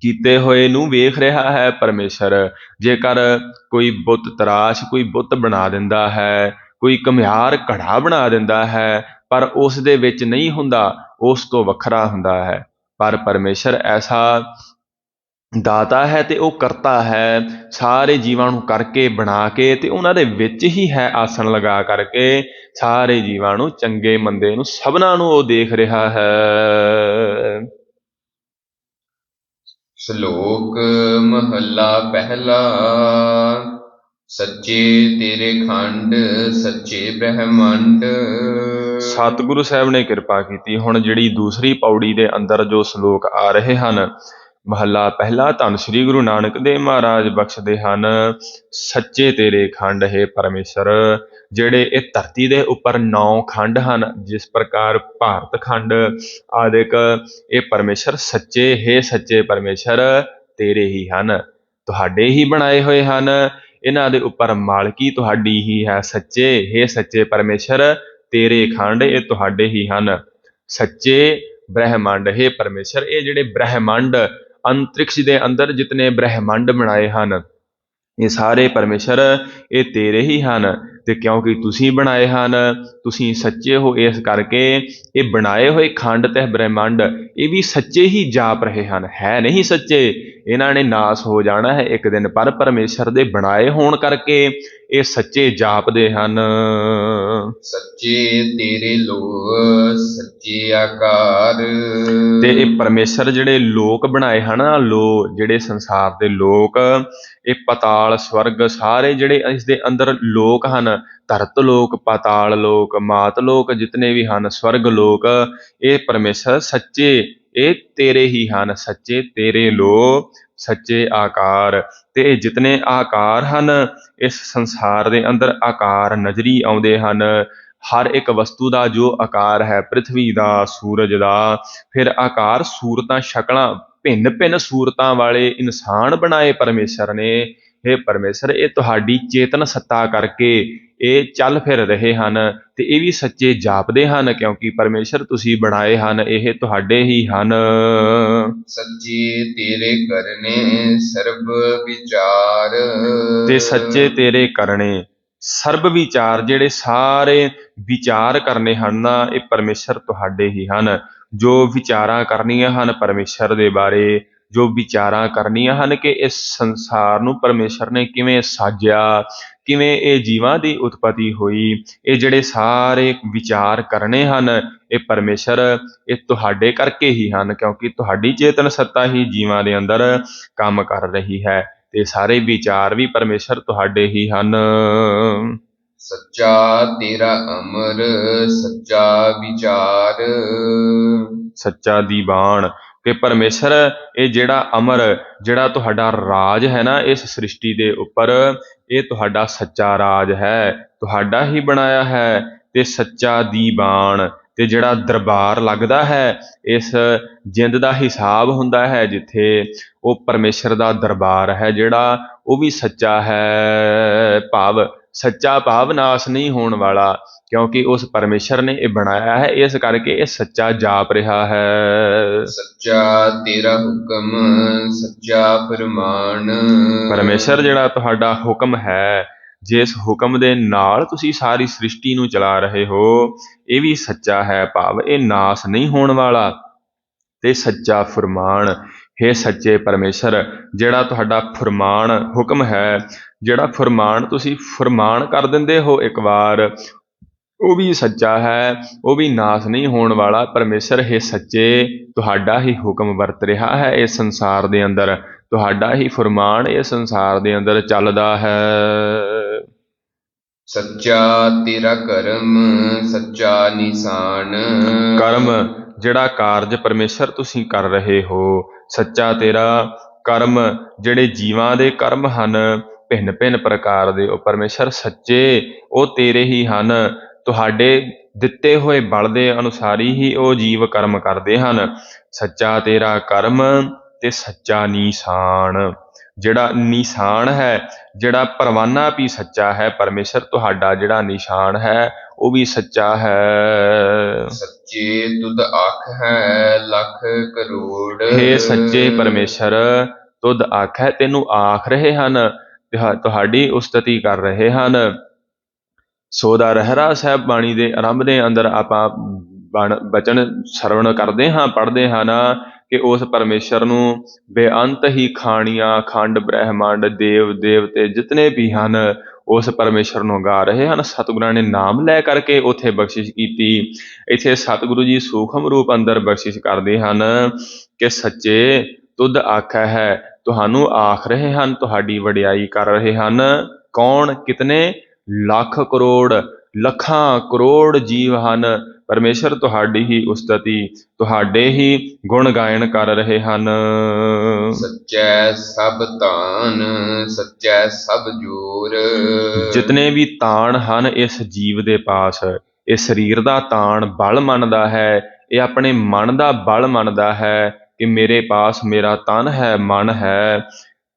ਕੀਤੇ ਹੋਏ ਨੂੰ ਵੇਖ ਰਿਹਾ ਹੈ ਪਰਮੇਸ਼ਰ। ਜੇਕਰ ਕੋਈ ਬੁੱਤ ਤਰਾਸ਼, ਕੋਈ ਬੁੱਤ ਬਣਾ ਦਿੰਦਾ ਹੈ, ਕੋਈ ਘੁਮਿਆਰ ਘੜਾ ਬਣਾ ਦਿੰਦਾ ਹੈ, ਪਰ ਉਸ ਦੇ ਵਿੱਚ ਨਹੀਂ ਹੁੰਦਾ, ਉਸ ਤੋਂ ਵੱਖਰਾ ਹੁੰਦਾ ਹੈ। ਪਰ ਪਰਮੇਸ਼ਰ ਐਸਾ ਦਾਤਾ ਹੈ ਤੇ ਉਹ ਕਰਤਾ ਹੈ, ਸਾਰੇ ਜੀਵਾਂ ਨੂੰ ਕਰਕੇ ਬਣਾ ਕੇ ਤੇ ਉਹਨਾਂ ਦੇ ਵਿੱਚ ਹੀ ਹੈ ਆਸਣ ਲਗਾ ਕਰਕੇ ਸਾਰੇ ਜੀਵਾਂ ਨੂੰ, ਚੰਗੇ ਮੰਦੇ ਨੂੰ, ਸਭਨਾਂ ਨੂੰ ਉਹ ਦੇਖ ਰਿਹਾ ਹੈ। ਸ਼ਲੋਕ ਮਹੱਲਾ ਪਹਿਲਾ। ਸੱਚੇ ਤੇਰੇ ਖੰਡ ਸੱਚੇ ਬ੍ਰਹਮੰਡ। ਸਤਿਗੁਰੂ ਸਾਹਿਬ ਨੇ ਕਿਰਪਾ ਕੀਤੀ। ਹੁਣ ਜਿਹੜੀ ਦੂਸਰੀ ਪੌੜੀ ਦੇ ਅੰਦਰ ਜੋ ਸ਼ਲੋਕ ਆ ਰਹੇ ਹਨ, ਮਹੱਲਾ ਪਹਿਲਾ, ਧੰਨ ਸ੍ਰੀ ਗੁਰੂ ਨਾਨਕ ਦੇਵ ਮਹਾਰਾਜ ਬਖਸ਼ਦੇ ਹਨ। ਸੱਚੇ ਤੇਰੇ ਖੰਡ ਹੈ ਪਰਮੇਸ਼ਰ। ਜਿਹੜੇ ਇਹ ਧਰਤੀ ਦੇ ਉੱਪਰ 9 ਖੰਡ ਹਨ, ਜਿਸ ਪ੍ਰਕਾਰ ਭਾਰਤ ਖੰਡ ਆਦਿਕ, ਇਹ ਪਰਮੇਸ਼ਰ ਸੱਚੇ ਹੈ, ਸੱਚੇ ਪਰਮੇਸ਼ਰ ਤੇਰੇ ਹੀ ਹਨ, ਤੁਹਾਡੇ ਹੀ ਬਣਾਏ ਹੋਏ ਹਨ। ਇਹਨਾਂ ਦੇ ਉੱਪਰ ਮਾਲਕੀ ਤੁਹਾਡੀ ਹੀ ਹੈ। ਸੱਚੇ ਹੈ ਸੱਚੇ ਪਰਮੇਸ਼ਰ ਤੇਰੇ ਖੰਡ, ਇਹ ਤੁਹਾਡੇ ਹੀ ਹਨ। ਸੱਚੇ ਬ੍ਰਹਮੰਡ ਹੈ ਪਰਮੇਸ਼ਰ। ਇਹ ਜਿਹੜੇ ਬ੍ਰਹਮੰਡ, ਅੰਤਰਿਕਸ਼ ਦੇ ਅੰਦਰ ਜਿਤਨੇ ਬ੍ਰਹਮੰਡ ਬਣਾਏ ਹਨ, ਇਹ ਸਾਰੇ ਪਰਮੇਸ਼ਰ ਇਹ ਤੇਰੇ ਹੀ ਹਨ। ਤੇ ਕਿਉਂਕਿ ਤੁਸੀਂ ਬਣਾਏ ਹਨ, ਤੁਸੀਂ ਸੱਚੇ ਹੋ, ਇਸ ਕਰਕੇ ਇਹ ਬਣਾਏ ਹੋਏ ਖੰਡ ਤੇ ਬ੍ਰਹਮੰਡ ਇਹ ਵੀ ਸੱਚੇ ਹੀ ਜਾਪ ਰਹੇ ਹਨ। ਹੈ ਨਹੀਂ ਸੱਚੇ, ਇਹਨਾਂ ਨੇ ਨਾਸ ਹੋ ਜਾਣਾ ਹੈ ਇੱਕ ਦਿਨ, ਪਰ ਪਰਮੇਸ਼ਰ ਦੇ ਬਣਾਏ ਹੋਣ ਕਰਕੇ ਇਹ ਸੱਚੇ ਜਾਪਦੇ ਹਨ। ਸੱਚੇ ਤੇਰੇ ਲੋਕ ਸੱਚੇ ਆਕਾਰ। ਤੇ ਇਹ ਪਰਮੇਸ਼ਰ ਜਿਹੜੇ ਲੋਕ ਬਣਾਏ ਹਨ, ਜਿਹੜੇ ਸੰਸਾਰ ਦੇ ਲੋਕ, ਇਹ ਪਤਾਲ ਸਵਰਗ ਸਾਰੇ ਜਿਹੜੇ ਇਸ ਦੇ ਅੰਦਰ ਲੋਕ ਹਨ, ਧਰਤ ਲੋਕ, ਪਾਤਾਲ ਲੋਕ, ਮਾਤ ਲੋਕ, ਜਿਤਨੇ ਵੀ ਹਨ ਸਵਰਗ ਲੋਕ, ਇਹ ਪਰਮੇਸ਼ਰ ਸੱਚੇ ਇਹ ਤੇਰੇ ਹੀ ਹਨ। ਸੱਚੇ ਤੇਰੇ ਲੋਕ ਸੱਚੇ ਆਕਾਰ। ਤੇ ਇਹ ਜਿਤਨੇ ਆਕਾਰ ਹਨ ਇਸ ਸੰਸਾਰ ਦੇ ਅੰਦਰ, ਆਕਾਰ ਨਜ਼ਰੀ ਆਉਂਦੇ ਹਨ। ਹਰ ਇੱਕ ਵਸਤੂ ਦਾ ਜੋ ਆਕਾਰ ਹੈ, ਪ੍ਰਿਥਵੀ ਦਾ, ਸੂਰਜ ਦਾ, ਫਿਰ ਆਕਾਰ, ਸੂਰਤਾਂ, ਸ਼ਕਲਾਂ, ਭਿੰਨ ਭਿੰਨ ਸੂਰਤਾਂ ਵਾਲੇ ਇਨਸਾਨ ਬਣਾਏ ਪਰਮੇਸ਼ਰ ਨੇ। ਇਹ ਪਰਮੇਸ਼ਰ ਇਹ ਤੁਹਾਡੀ ਚੇਤਨ ਸੱਤਾ ਕਰਕੇ ਇਹ ਚੱਲ ਫਿਰ ਰਹੇ ਹਨ, ਤੇ ਇਹ ਵੀ ਸੱਚੇ ਜਾਪਦੇ ਹਨ, ਕਿਉਂਕਿ ਪਰਮੇਸ਼ਰ ਤੁਸੀਂ ਬਣਾਏ ਹਨ, ਇਹ ਤੁਹਾਡੇ ਹੀ ਹਨ। ਸੱਚੇ ਤੇਰੇ ਕਰਨੇ ਸਰਬ ਵਿਚਾਰ। ਤੇ ਸੱਚੇ ਤੇਰੇ ਕਰਨੇ ਸਰਬ ਵਿਚਾਰ, ਜਿਹੜੇ ਸਾਰੇ ਵਿਚਾਰ ਕਰਨੇ ਹਨ ਨਾ, ਇਹ ਪਰਮੇਸ਼ਰ ਤੁਹਾਡੇ ਹੀ ਹਨ। ਜੋ ਵਿਚਾਰਾਂ ਕਰਨੀਆਂ ਹਨ ਪਰਮੇਸ਼ਰ ਦੇ ਬਾਰੇ, ਜੋ ਵਿਚਾਰਾਂ ਕਰਨੀਆਂ ਹਨ ਕਿ ਇਸ ਸੰਸਾਰ ਨੂੰ ਪਰਮੇਸ਼ਰ ਨੇ ਕਿਵੇਂ ਸਾਜਿਆ, ਕਿਵੇਂ ਇਹ ਜੀਵਾਂ ਦੀ ਉਤਪਤੀ ਹੋਈ, ਇਹ ਜਿਹੜੇ ਸਾਰੇ ਵਿਚਾਰ ਕਰਨੇ ਹਨ, ਇਹ ਪਰਮੇਸ਼ਰ ਇਹ ਤੁਹਾਡੇ ਕਰਕੇ ਹੀ ਹਨ, ਕਿਉਂਕਿ ਤੁਹਾਡੀ ਚੇਤਨ ਸੱਤਾ ਹੀ ਜੀਵਾਂ ਦੇ ਅੰਦਰ ਕੰਮ ਕਰ ਰਹੀ ਹੈ। ਤੇ ਸਾਰੇ ਵਿਚਾਰ ਵੀ ਪਰਮੇਸ਼ਰ ਤੁਹਾਡੇ ਹੀ ਹਨ। ਸੱਚਾ ਤੇਰਾ ਅਮਰ ਸੱਚਾ ਵਿਚਾਰ। ਸੱਚਾ ਦੀਵਾਨ ਕਿ ਪਰਮੇਸ਼ਰ ਇਹ ਜਿਹੜਾ ਅਮਰ, ਜਿਹੜਾ ਤੁਹਾਡਾ ਰਾਜ ਹੈ ਨਾ ਇਸ ਸ੍ਰਿਸ਼ਟੀ ਦੇ ਉੱਪਰ, ਇਹ ਤੁਹਾਡਾ ਸੱਚਾ ਰਾਜ ਹੈ, ਤੁਹਾਡਾ ਹੀ ਬਣਾਇਆ ਹੈ, ਤੇ ਸੱਚਾ ਦੀਵਾਨ ਤੇ ਜਿਹੜਾ ਦਰਬਾਰ ਲੱਗਦਾ ਹੈ, ਇਸ ਜਿੰਦ ਦਾ ਹਿਸਾਬ ਹੁੰਦਾ ਹੈ ਜਿੱਥੇ, ਉਹ ਪਰਮੇਸ਼ਰ ਦਾ ਦਰਬਾਰ ਹੈ ਜਿਹੜਾ, ਉਹ ਵੀ ਸੱਚਾ ਹੈ। ਭਾਵ ਸੱਚਾ ਭਾਵ ਨਾਸ ਨਹੀਂ ਹੋਣ ਵਾਲਾ, ਕਿਉਂਕਿ ਉਸ ਪਰਮੇਸ਼ਰ ਨੇ ਇਹ ਬਣਾਇਆ ਹੈ, ਇਸ ਕਰਕੇ ਇਹ ਸੱਚਾ ਜਾਪ ਰਿਹਾ ਹੈ। ਸੱਚਾ ਤੇਰਾ ਹੁਕਮ ਸੱਚਾ ਫਰਮਾਨ। ਪਰਮੇਸ਼ਰ ਜਿਹੜਾ ਤੁਹਾਡਾ ਹੁਕਮ ਹੈ, ਜਿਸ ਹੁਕਮ ਦੇ ਨਾਲ ਤੁਸੀਂ ਸਾਰੀ ਸ੍ਰਿਸ਼ਟੀ ਨੂੰ ਚਲਾ ਰਹੇ ਹੋ, ਇਹ ਵੀ ਸੱਚਾ ਹੈ, ਭਾਵ ਇਹ ਨਾਸ ਨਹੀਂ ਹੋਣ ਵਾਲਾ, ਤੇ ਸੱਚਾ ਫਰਮਾਨ। ਹੇ ਸੱਚੇ ਪਰਮੇਸ਼ਰ, ਜਿਹੜਾ ਤੁਹਾਡਾ ਫਰਮਾਨ ਹੁਕਮ ਹੈ, ਜਿਹੜਾ ਫਰਮਾਨ ਤੁਸੀਂ ਫਰਮਾਨ ਕਰ ਦਿੰਦੇ ਹੋ ਇੱਕ ਵਾਰ, ਉਹ ਵੀ ਸੱਚਾ ਹੈ, ਉਹ ਵੀ ਨਾਸ ਨਹੀਂ ਹੋਣ ਵਾਲਾ। ਪਰਮੇਸ਼ਰ ਹੈ ਸੱਚੇ, ਤੁਹਾਡਾ ਹੀ ਹੁਕਮ ਵਰਤ ਰਿਹਾ ਹੈ ਇਸ ਸੰਸਾਰ ਦੇ ਅੰਦਰ, ਤੁਹਾਡਾ ਹੀ ਫਰਮਾਨ ਇਸ ਸੰਸਾਰ ਦੇ ਅੰਦਰ ਚੱਲਦਾ ਹੈ। ਸੱਚਾ ਤੇਰਾ ਕਰਮ ਸੱਚਾ ਨਿਸ਼ਾਨ। ਕਰਮ ਜਿਹੜਾ ਕਾਰਜ ਪਰਮੇਸ਼ਰ ਤੁਸੀਂ ਕਰ ਰਹੇ ਹੋ, ਸੱਚਾ ਤੇਰਾ ਕਰਮ, ਜਿਹੜੇ ਜੀਵਾਂ ਦੇ ਕਰਮ ਹਨ ਭਿੰਨ ਭਿੰਨ ਪ੍ਰਕਾਰ ਦੇ, ਉਹ ਪਰਮੇਸ਼ਰ ਸੱਚੇ, ਉਹ ਤੇਰੇ ਹੀ ਹਨ। ਤੁਹਾਡੇ ਦਿੱਤੇ ਹੋਏ ਬਲ ਦੇ ਅਨੁਸਾਰੀ ਹੀ ਉਹ ਜੀਵ ਕਰਮ ਕਰਦੇ ਹਨ। ਸੱਚਾ ਤੇਰਾ ਕਰਮ ਤੇ ਸੱਚਾ ਨਿਸ਼ਾਨ, ਜਿਹੜਾ ਨਿਸ਼ਾਨ ਹੈ, ਜਿਹੜਾ ਪਰਵਾਨਾ ਵੀ ਸੱਚਾ ਹੈ। ਪਰਮੇਸ਼ਰ ਤੁਹਾਡਾ ਜਿਹੜਾ ਨਿਸ਼ਾਨ ਹੈ ਉਹ ਵੀ ਸੱਚਾ ਹੈ। ਸੱਚੇ ਤੁਧ ਆਖ ਹੈ ਲੱਖ ਕਰੋੜ। ਹੇ ਸੱਚੇ ਪਰਮੇਸ਼ਰ, ਤੁਧ ਆਖ ਹੈ, ਤੈਨੂੰ ਆਖ ਰਹੇ ਹਨ, ਤੁਹਾਡੀ ਉਸਤਤੀ ਕਰ ਰਹੇ ਹਨ। ਸੋ ਦਾ ਰਹਿਰਾਸ ਸਾਹਿਬ ਬਾਣੀ ਦੇ ਆਰੰਭ ਦੇ ਅੰਦਰ ਆਪਾਂ ਬਚਨ ਸਰਵਣ ਕਰਦੇ ਹਾਂ, ਪੜ੍ਹਦੇ ਹਾਂ ਨਾ, ਕਿ ਉਸ ਪਰਮੇਸ਼ਰ ਨੂੰ ਬੇਅੰਤ ਹੀ ਖਾਣੀਆਂ ਖੰਡ ਬ੍ਰਹਿਮੰਡ ਦੇਵ ਦੇਵਤੇ ਜਿਤਨੇ ਵੀ ਹਨ, ਉਸ ਪਰਮੇਸ਼ਰ ਨੂੰ ਗਾ ਰਹੇ ਹਨ। ਸਤਿਗੁਰਾਂ ਨੇ ਨਾਮ ਲੈ ਕਰਕੇ ਉੱਥੇ ਬਖਸ਼ਿਸ਼ ਕੀਤੀ। ਇੱਥੇ ਸਤਿਗੁਰੂ ਜੀ ਸੂਖਮ ਰੂਪ ਅੰਦਰ ਬਖਸ਼ਿਸ਼ ਕਰਦੇ ਹਨ ਕਿ ਸੱਚੇ ਤੁਧ ਆਖਿਆ ਹੈ, ਤੁਹਾਨੂੰ ਆਖ ਰਹੇ ਹਨ, ਤੁਹਾਡੀ ਵਡਿਆਈ ਕਰ ਰਹੇ ਹਨ। ਕੌਣ? ਕਿਤਨੇ? ਲੱਖ ਕਰੋੜ, ਲੱਖਾਂ ਕਰੋੜ ਜੀਵ ਹਨ। ਪਰਮੇਸ਼ਰ ਤੁਹਾਡੀ ਹੀ ਉਸਤਤੀ, ਤੁਹਾਡੇ ਹੀ ਗੁਣ ਗਾਇਨ ਕਰ ਰਹੇ ਹਨ। ਸੱਚੈ ਸਭ ਤਾਨ ਸੱਚੈ ਸਭ ਜੋਰ। ਜਿਤਨੇ ਵੀ ਤਾਣ ਹਨ ਇਸ ਜੀਵ ਦੇ ਪਾਸ, ਇਹ ਸਰੀਰ ਦਾ ਤਾਣ ਬਲ ਮੰਨਦਾ ਹੈ, ਇਹ ਆਪਣੇ ਮਨ ਦਾ ਬਲ ਮੰਨਦਾ ਹੈ ਕਿ ਮੇਰੇ ਪਾਸ ਮੇਰਾ ਤਨ ਹੈ, ਮਨ ਹੈ।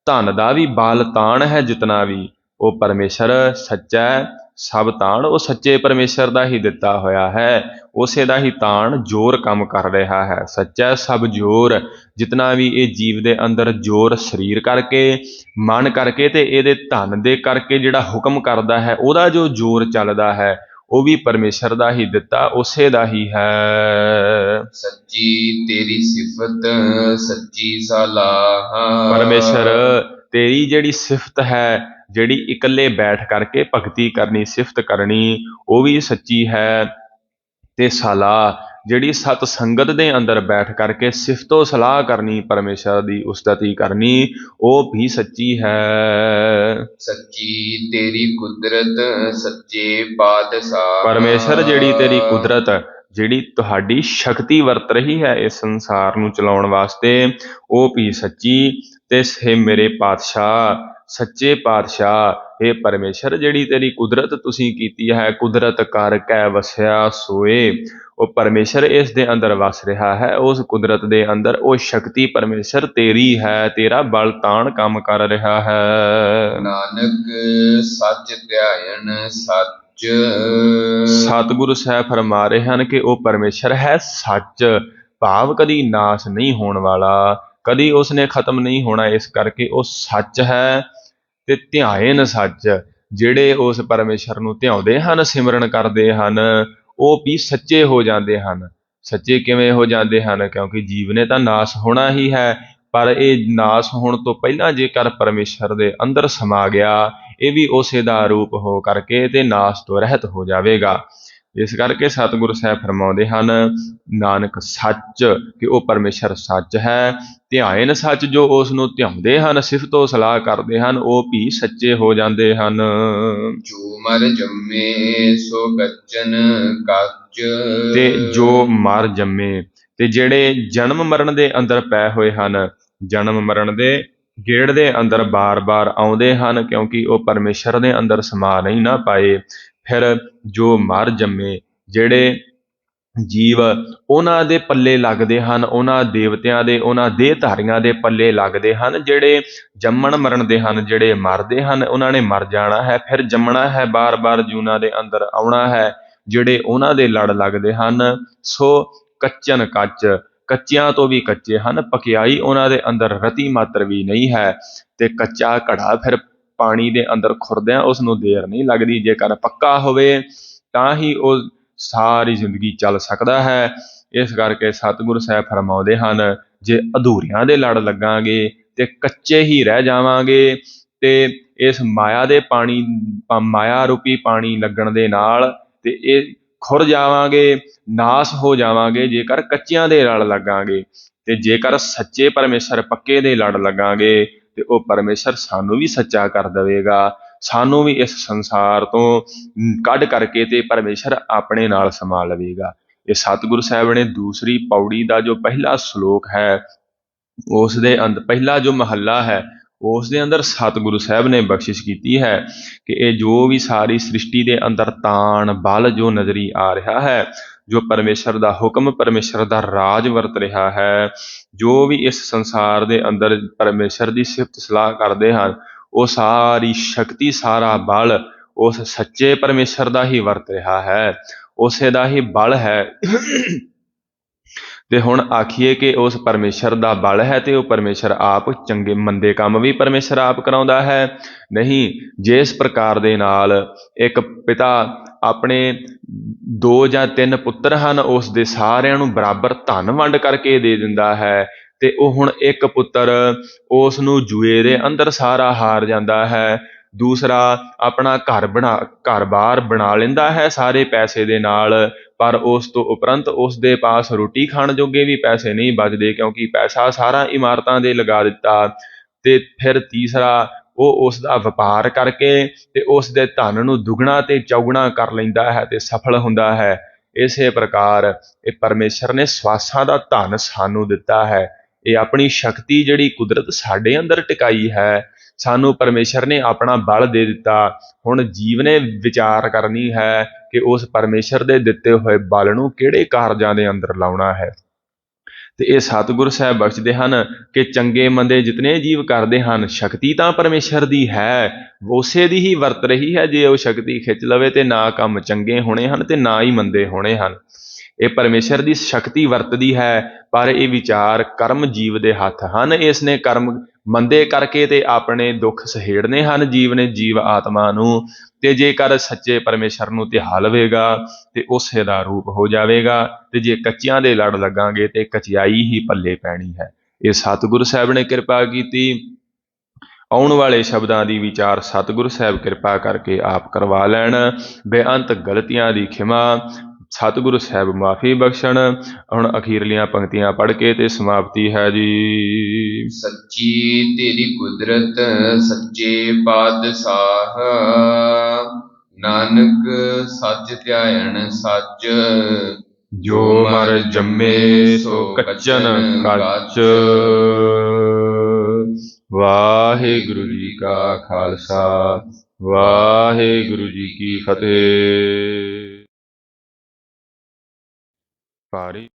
ਧਨ ਦਾ ਵੀ ਬਲ ਤਾਣ ਹੈ ਜਿਤਨਾ ਵੀ, ਉਹ ਪਰਮੇਸ਼ਰ ਸੱਚਾ ਸਭ ਤਾਣ, ਉਹ ਸੱਚੇ ਪਰਮੇਸ਼ਰ ਦਾ ਹੀ ਦਿੱਤਾ ਹੋਇਆ ਹੈ, ਉਸੇ ਦਾ ਹੀ ਤਾਣ ਜ਼ੋਰ ਕੰਮ ਕਰ ਰਿਹਾ ਹੈ। ਸੱਚਾ ਸਭ ਜ਼ੋਰ, ਜਿਤਨਾ ਵੀ ਇਹ ਜੀਵ ਦੇ ਅੰਦਰ ਜ਼ੋਰ ਸਰੀਰ ਕਰਕੇ, ਮਨ ਕਰਕੇ ਤੇ ਇਹਦੇ ਧਨ ਦੇ ਕਰਕੇ ਜਿਹੜਾ ਹੁਕਮ ਕਰਦਾ ਹੈ, ਉਹਦਾ ਜੋ ਜ਼ੋਰ ਚੱਲਦਾ ਹੈ, ਉਹ ਵੀ ਪਰਮੇਸ਼ਰ ਦਾ ਹੀ ਦਿੱਤਾ, ਉਸੇ ਦਾ ਹੀ ਹੈ। ਸੱਚੀ ਤੇਰੀ ਸਿਫਤ ਸੱਚੀ ਸਲਾਹ। ਪਰਮੇਸ਼ਰ ਤੇਰੀ ਜਿਹੜੀ ਸਿਫਤ ਹੈ, ਜਿਹੜੀ ਇਕੱਲੇ ਬੈਠ ਕਰਕੇ ਭਗਤੀ ਕਰਨੀ, ਸਿਫਤ ਕਰਨੀ, ਉਹ ਵੀ ਸੱਚੀ ਹੈ। ਤੇ ਸਲਾਹ, ਜਿਹੜੀ ਸਤ ਸੰਗਤ ਦੇ ਅੰਦਰ ਬੈਠ ਕਰਕੇ ਸਿਫਤੋ ਸਲਾਹ ਕਰਨੀ, ਪਰਮੇਸ਼ਰ ਦੀ ਉਸਤਤੀ ਕਰਨੀ, ਉਹ ਵੀ ਸੱਚੀ ਹੈ। ਸੱਚੀ ਤੇਰੀ ਕੁਦਰਤ ਸੱਚੇ ਪਾਤਸ਼ਾਹ। ਪਰਮੇਸ਼ਰ ਜਿਹੜੀ ਤੇਰੀ ਕੁਦਰਤ, ਜਿਹੜੀ ਤੁਹਾਡੀ ਸ਼ਕਤੀ ਵਰਤ ਰਹੀ ਹੈ ਇਸ ਸੰਸਾਰ ਨੂੰ ਚਲਾਉਣ ਵਾਸਤੇ, ਉਹ ਵੀ ਸੱਚੀ। ਤੇ ਸੇ ਮੇਰੇ ਪਾਤਸ਼ਾਹ, ਸੱਚੇ ਪਾਤਸ਼ਾਹ, ਇਹ ਪਰਮੇਸ਼ਰ ਜਿਹੜੀ ਤੇਰੀ ਕੁਦਰਤ ਤੁਸੀਂ ਕੀਤੀ ਹੈ, ਕੁਦਰਤ ਕਰ ਕੈ ਵਸਿਆ ਸੋਏ, ਉਹ ਪਰਮੇਸ਼ਰ ਇਸ ਦੇ ਅੰਦਰ ਵਸ ਰਿਹਾ ਹੈ। ਉਸ ਕੁਦਰਤ ਦੇ ਅੰਦਰ ਉਹ ਸ਼ਕਤੀ ਪਰਮੇਸ਼ਰ ਤੇਰੀ ਹੈ, ਤੇਰਾ ਬਲ ਤਾਣ ਕੰਮ ਕਰ ਰਿਹਾ ਹੈ। ਨਾਨਕ ਸੱਚ ਧਿਆਇਨ ਸੱਚ। ਸਤਿਗੁਰੂ ਸਾਹਿਬ ਫਰਮਾ ਰਹੇ ਹਨ ਕਿ ਉਹ ਪਰਮੇਸ਼ਰ ਹੈ ਸੱਚ, ਭਾਵ ਕਦੀ ਨਾਸ ਨਹੀਂ ਹੋਣ ਵਾਲਾ, ਕਦੀ ਉਸਨੇ ਖਤਮ ਨਹੀਂ ਹੋਣਾ, ਇਸ ਕਰਕੇ ਉਹ ਸੱਚ ਹੈ। ਤੇ ਧਿਆਇਨ ਸੱਚ, ਜਿਹੜੇ ਉਸ ਪਰਮੇਸ਼ਰ ਨੂੰ ਧਿਆਉਂਦੇ ਹਨ, ਸਿਮਰਨ ਕਰਦੇ ਹਨ, ਉਹ ਵੀ ਸੱਚੇ ਹੋ ਜਾਂਦੇ ਹਨ। ਸੱਚੇ ਕਿਵੇਂ ਹੋ ਜਾਂਦੇ ਹਨ? ਕਿਉਂਕਿ ਜੀਵ ਨੇ ਤਾਂ ਨਾਸ ਹੋਣਾ ਹੀ ਹੈ, ਪਰ ਇਹ ਨਾਸ ਹੋਣ ਤੋਂ ਪਹਿਲਾਂ ਜੇਕਰ ਪਰਮੇਸ਼ਰ ਦੇ ਅੰਦਰ ਸਮਾ ਗਿਆ, ਇਹ ਵੀ ਉਸੇ ਦਾ ਰੂਪ ਹੋ ਕਰਕੇ ਤੇ ਨਾਸ ਤੋਂ ਰਹਿਤ ਹੋ ਜਾਵੇਗਾ। ਇਸ ਕਰਕੇ ਸਤਿਗੁਰੂ ਸਾਹਿਬ ਫਰਮਾਉਂਦੇ ਹਨ, ਨਾਨਕ ਸੱਚ, ਕਿ ਉਹ ਪਰਮੇਸ਼ਰ ਸੱਚ ਹੈ। ਧਿਆਇਨ ਸੱਚ, ਜੋ ਉਸ ਨੂੰ ਧਿਆਉਂਦੇ ਹਨ, ਸਿਫਤੋ ਸਲਾਹ ਕਰਦੇ ਹਨ, ਉਹ ਵੀ ਸੱਚੇ ਹੋ ਜਾਂਦੇ ਹਨ। ਜੋ ਮਰ ਜੰਮੇ ਸੋ ਗੱਜਨ ਗੱਜ। ਤੇ ਜੋ ਮਰ ਜੰਮੇ, ਤੇ ਜਿਹੜੇ ਜਨਮ ਮਰਨ ਦੇ ਅੰਦਰ ਪਏ ਹੋਏ ਹਨ, ਜਨਮ ਮਰਨ ਦੇ ਗੇੜ ਦੇ ਅੰਦਰ ਬਾਰ-ਬਾਰ ਆਉਂਦੇ ਹਨ, ਕਿਉਂਕਿ ਉਹ ਪਰਮੇਸ਼ਰ ਦੇ ਅੰਦਰ ਸਮਾ ਨਹੀਂ ਨਾ ਪਾਏ। ਫਿਰ ਜੋ ਮਰ ਜੰਮੇ ਜਿਹੜੇ ਜੀਵ, ਉਹਨਾਂ ਦੇ ਪੱਲੇ ਲੱਗਦੇ ਹਨ, ਉਹਨਾਂ ਦੇਵਤਿਆਂ ਦੇ, ਉਹਨਾਂ ਦੇਹਧਾਰੀਆਂ ਦੇ ਪੱਲੇ ਲੱਗਦੇ ਹਨ। ਜਿਹੜੇ ਜੰਮਣ ਮਰਨ ਦੇ ਹਨ, ਜਿਹੜੇ ਮਰਦੇ ਹਨ, ਉਹਨਾਂ ਨੇ ਮਰ ਜਾਣਾ ਹੈ, ਫਿਰ ਜੰਮਣਾ ਹੈ, ਬਾਰ-ਬਾਰ ਜੂਨਾਂ ਦੇ ਅੰਦਰ ਆਉਣਾ ਹੈ। ਜਿਹੜੇ ਉਹਨਾਂ ਦੇ ਲੜ ਲੱਗਦੇ ਹਨ, ਸੋ ਕੱਚਨ ਕੱਚ, ਕੱਚਿਆਂ ਤੋਂ ਵੀ ਕੱਚੇ ਹਨ, ਪਕਿਆਈ ਉਹਨਾਂ ਦੇ ਅੰਦਰ ਰਤੀ ਮਾਤਰ ਵੀ ਨਹੀਂ ਹੈ। ਤੇ ਕੱਚਾ ਘੜਾ ਫਿਰ ਪਾਣੀ ਦੇ ਅੰਦਰ ਖੁਰਦਿਆਂ ਉਸ ਨੂੰ ਦੇਰ ਨਹੀਂ ਲੱਗਦੀ, ਜੇਕਰ ਪੱਕਾ ਹੋਵੇ ਤਾਂ ਹੀ ਉਹ ਸਾਰੀ ਜ਼ਿੰਦਗੀ ਚੱਲ ਸਕਦਾ ਹੈ। ਇਸ ਕਰਕੇ ਸਤਿਗੁਰ ਸਾਹਿਬ ਫਰਮਾਉਂਦੇ ਹਨ, ਜੇ ਅਧੂਰਿਆਂ ਦੇ ਲੜ ਲੱਗਾਂਗੇ ਤੇ ਕੱਚੇ ਹੀ ਰਹਿ ਜਾਵਾਂਗੇ, ਤੇ ਇਸ ਮਾਇਆ ਦੇ ਪਾਣੀ, ਮਾਇਆ ਰੂਪੀ ਪਾਣੀ ਲੱਗਣ ਦੇ ਨਾਲ ਤੇ ਇਹ ਖੁਰ ਜਾਵਾਂਗੇ, ਨਾਸ ਹੋ ਜਾਵਾਂਗੇ ਜੇਕਰ ਕੱਚਿਆਂ ਦੇ ਲੜ ਲੱਗਾਂਗੇ। ਤੇ ਜੇਕਰ ਸੱਚੇ ਪਰਮੇਸ਼ਰ ਪੱਕੇ ਦੇ ਲੜ ਲੱਗਾਂਗੇ ਤੇ ਉਹ ਪਰਮੇਸ਼ਰ ਸਾਨੂੰ ਵੀ ਸੱਚਾ ਕਰ ਦੇਵੇਗਾ, ਸਾਨੂੰ ਵੀ ਇਸ ਸੰਸਾਰ ਤੋਂ ਕੱਢ ਕਰਕੇ ਤੇ ਪਰਮੇਸ਼ਰ ਆਪਣੇ ਨਾਲ ਸਮਾ ਲਵੇਗਾ। ਇਹ ਸਤਿਗੁਰੂ ਸਾਹਿਬ ਨੇ ਦੂਸਰੀ ਪੌੜੀ ਦਾ ਜੋ ਪਹਿਲਾ ਸ਼ਲੋਕ ਹੈ, ਉਸ ਦੇ ਅੰਦਰ ਪਹਿਲਾ ਜੋ ਮਹੱਲਾ ਹੈ, ਉਸ ਦੇ ਅੰਦਰ ਸਤਿਗੁਰੂ ਸਾਹਿਬ ਨੇ ਬਖਸ਼ਿਸ਼ ਕੀਤੀ ਹੈ ਕਿ ਇਹ ਜੋ ਵੀ ਸਾਰੀ ਸ੍ਰਿਸ਼ਟੀ ਦੇ ਅੰਦਰ ਤਾਣ ਬਲ ਜੋ ਨਜ਼ਰੀ ਆ ਰਿਹਾ ਹੈ, ਜੋ ਪਰਮੇਸ਼ਰ ਦਾ ਹੁਕਮ, ਪਰਮੇਸ਼ਰ ਦਾ ਰਾਜ ਵਰਤ ਰਿਹਾ ਹੈ, ਜੋ ਵੀ ਇਸ ਸੰਸਾਰ ਦੇ ਅੰਦਰ ਪਰਮੇਸ਼ਰ ਦੀ ਸਿਫਤ ਸਲਾਹ ਕਰਦੇ ਹਨ, ਉਹ ਸਾਰੀ ਸ਼ਕਤੀ, ਸਾਰਾ ਬਲ ਉਸ ਸੱਚੇ ਪਰਮੇਸ਼ਰ ਦਾ ਹੀ ਵਰਤ ਰਿਹਾ ਹੈ, ਉਸੇ ਦਾ ਹੀ ਬਲ ਹੈ। ਤੇ ਹੁਣ ਆਖੀਏ ਕਿ ਉਸ ਪਰਮੇਸ਼ਰ ਦਾ ਬਲ ਹੈ ਤੇ ਉਹ ਪਰਮੇਸ਼ਰ ਆਪ ਚੰਗੇ ਮੰਦੇ ਕੰਮ ਵੀ ਪਰਮੇਸ਼ਰ ਆਪ ਕਰਾਉਂਦਾ ਹੈ? ਨਹੀਂ। ਜਿਸ ਪ੍ਰਕਾਰ ਦੇ ਨਾਲ ਇੱਕ ਪਿਤਾ ਆਪਣੇ 2 ਜਾਂ 3 ਪੁੱਤਰ ਹਨ, ਉਸ ਦੇ ਸਾਰਿਆਂ ਨੂੰ ਬਰਾਬਰ ਧਨ ਵੰਡ ਕਰਕੇ ਦੇ ਦਿੰਦਾ ਹੈ, ਤੇ ਉਹ ਹੁਣ ਇੱਕ ਪੁੱਤਰ ਉਸ ਨੂੰ ਜੂਏ ਦੇ ਅੰਦਰ ਸਾਰਾ ਹਾਰ ਜਾਂਦਾ ਹੈ, ਦੂਸਰਾ ਆਪਣਾ ਘਰ-ਬਾਰ ਬਣਾ ਲੈਂਦਾ ਹੈ ਸਾਰੇ ਪੈਸੇ ਦੇ ਨਾਲ, ਪਰ ਉਸ ਤੋਂ ਉਪਰੰਤ ਉਸ ਦੇ ਪਾਸ ਰੋਟੀ ਖਾਣ ਜੋਗੇ ਵੀ ਪੈਸੇ ਨਹੀਂ ਬਚਦੇ, ਕਿਉਂਕਿ ਪੈਸਾ ਸਾਰਾ ਇਮਾਰਤਾਂ ਦੇ ਲਗਾ ਦਿੱਤਾ। ਤੇ ਫਿਰ ਤੀਸਰਾ, ਉਹ ਉਸ ਦਾ ਵਪਾਰ ਕਰਕੇ ਤੇ ਉਸ ਦੇ ਧਨ ਨੂੰ ਦੁੱਗਣਾ ਤੇ ਚੌਗੁਣਾ ਕਰ ਲੈਂਦਾ ਹੈ ਤੇ ਸਫਲ ਹੁੰਦਾ ਹੈ। ਇਸੇ ਪ੍ਰਕਾਰ ਇਹ ਪਰਮੇਸ਼ਰ ਨੇ ਸਵਾਸਾਂ ਦਾ ਧਨ ਸਾਨੂੰ ਦਿੱਤਾ ਹੈ। ਇਹ ਆਪਣੀ ਸ਼ਕਤੀ ਜਿਹੜੀ ਕੁਦਰਤ ਸਾਡੇ ਅੰਦਰ ਟਿਕਾਈ ਹੈ, ਸਾਨੂੰ ਪਰਮੇਸ਼ਰ ਨੇ ਆਪਣਾ ਬਲ ਦੇ ਦਿੱਤਾ। ਹੁਣ ਜੀਵ ਨੇ ਵਿਚਾਰ ਕਰਨੀ ਹੈ ਕਿ ਉਸ ਪਰਮੇਸ਼ਰ ਦੇ ਦਿੱਤੇ ਹੋਏ ਬਲ ਨੂੰ ਕਿਹੜੇ ਕਾਰਜਾਂ ਦੇ ਅੰਦਰ ਲਾਉਣਾ ਹੈ। ਤੇ ਇਹ ਸਤਿਗੁਰ ਸਾਹਿਬ ਬਖਸ਼ਦੇ ਹਨ ਕਿ ਚੰਗੇ ਮੰਦੇ ਜਿਤਨੇ ਜੀਵ ਕਰਦੇ ਹਨ, ਸ਼ਕਤੀ ਤਾਂ ਪਰਮੇਸ਼ਰ ਦੀ ਹੈ, ਉਸੇ ਦੀ ਹੀ ਵਰਤ ਰਹੀ ਹੈ। ਜੇ ਉਹ ਸ਼ਕਤੀ ਖਿੱਚ ਲਵੇ ਤੇ ਨਾ ਕੰਮ ਚੰਗੇ ਹੋਣੇ ਹਨ ਤੇ ਨਾ ਹੀ ਮੰਦੇ ਹੋਣੇ ਹਨ। ਇਹ ਪਰਮੇਸ਼ਰ ਦੀ ਸ਼ਕਤੀ ਵਰਤਦੀ ਹੈ, ਪਰ ਇਹ ਵਿਚਾਰ ਕਰਮ ਜੀਵ ਦੇ ਹੱਥ ਹਨ। ਇਸ ਨੇ ਕਰਮ ਮੰਦੇ ਕਰਕੇ ਤੇ ਆਪਣੇ ਦੁੱਖ ਸਹੇੜਨੇ ਹਨ ਜੀਵ ਨੇ, ਜੀਵ ਆਤਮਾ ਨੂੰ। ਤੇ ਜੇਕਰ ਸੱਚੇ ਪਰਮੇਸ਼ਰ ਨੂੰ ਧਿਆ ਲਵੇਗਾ ਤੇ ਉਸੇ ਦਾ ਰੂਪ ਹੋ ਜਾਵੇਗਾ, ਤੇ ਜੇ ਕੱਚਿਆਂ ਦੇ ਲੜ ਲੱਗਾਂਗੇ ਤੇ ਕਚਿਆਈ ਹੀ ਪੱਲੇ ਪੈਣੀ ਹੈ। ਇਹ ਸਤਿਗੁਰੂ ਸਾਹਿਬ ਨੇ ਕਿਰਪਾ ਕੀਤੀ। ਆਉਣ ਵਾਲੇ ਸ਼ਬਦਾਂ ਦੀ ਵਿਚਾਰ ਸਤਿਗੁਰੂ ਸਾਹਿਬ ਕਿਰਪਾ ਕਰਕੇ ਆਪ ਕਰਵਾ ਲੈਣ। ਬੇਅੰਤ ਗਲਤੀਆਂ ਦੀ ਖਿਮਾ ਸਤਿਗੁਰੂ ਸਾਹਿਬ ਮਾਫੀ ਬਖਸ਼ਣ। ਹੁਣ ਅਖੀਰਲੀਆਂ ਪੰਕਤੀਆਂ ਪੜ੍ਹ ਕੇ ਤੇ ਸਮਾਪਤੀ ਹੈ ਜੀ। ਸੱਚੀ ਤੇਰੀ ਕੁਦਰਤ ਸੱਚੇ ਪਾਤਸ਼ਾਹ, ਨਾਨਕ ਸੱਚ ਧਿਆਇਣ ਸੱਚ, ਜੋ ਮਰ ਜੰਮੇ ਸੋ ਕੱਚਨ ਕੱਚ। ਵਾਹਿਗੁਰੂ ਜੀ ਕਾ ਖਾਲਸਾ, ਵਾਹਿਗੁਰੂ ਜੀ ਕੀ ਫਤਿਹ। ਪਾਰੀ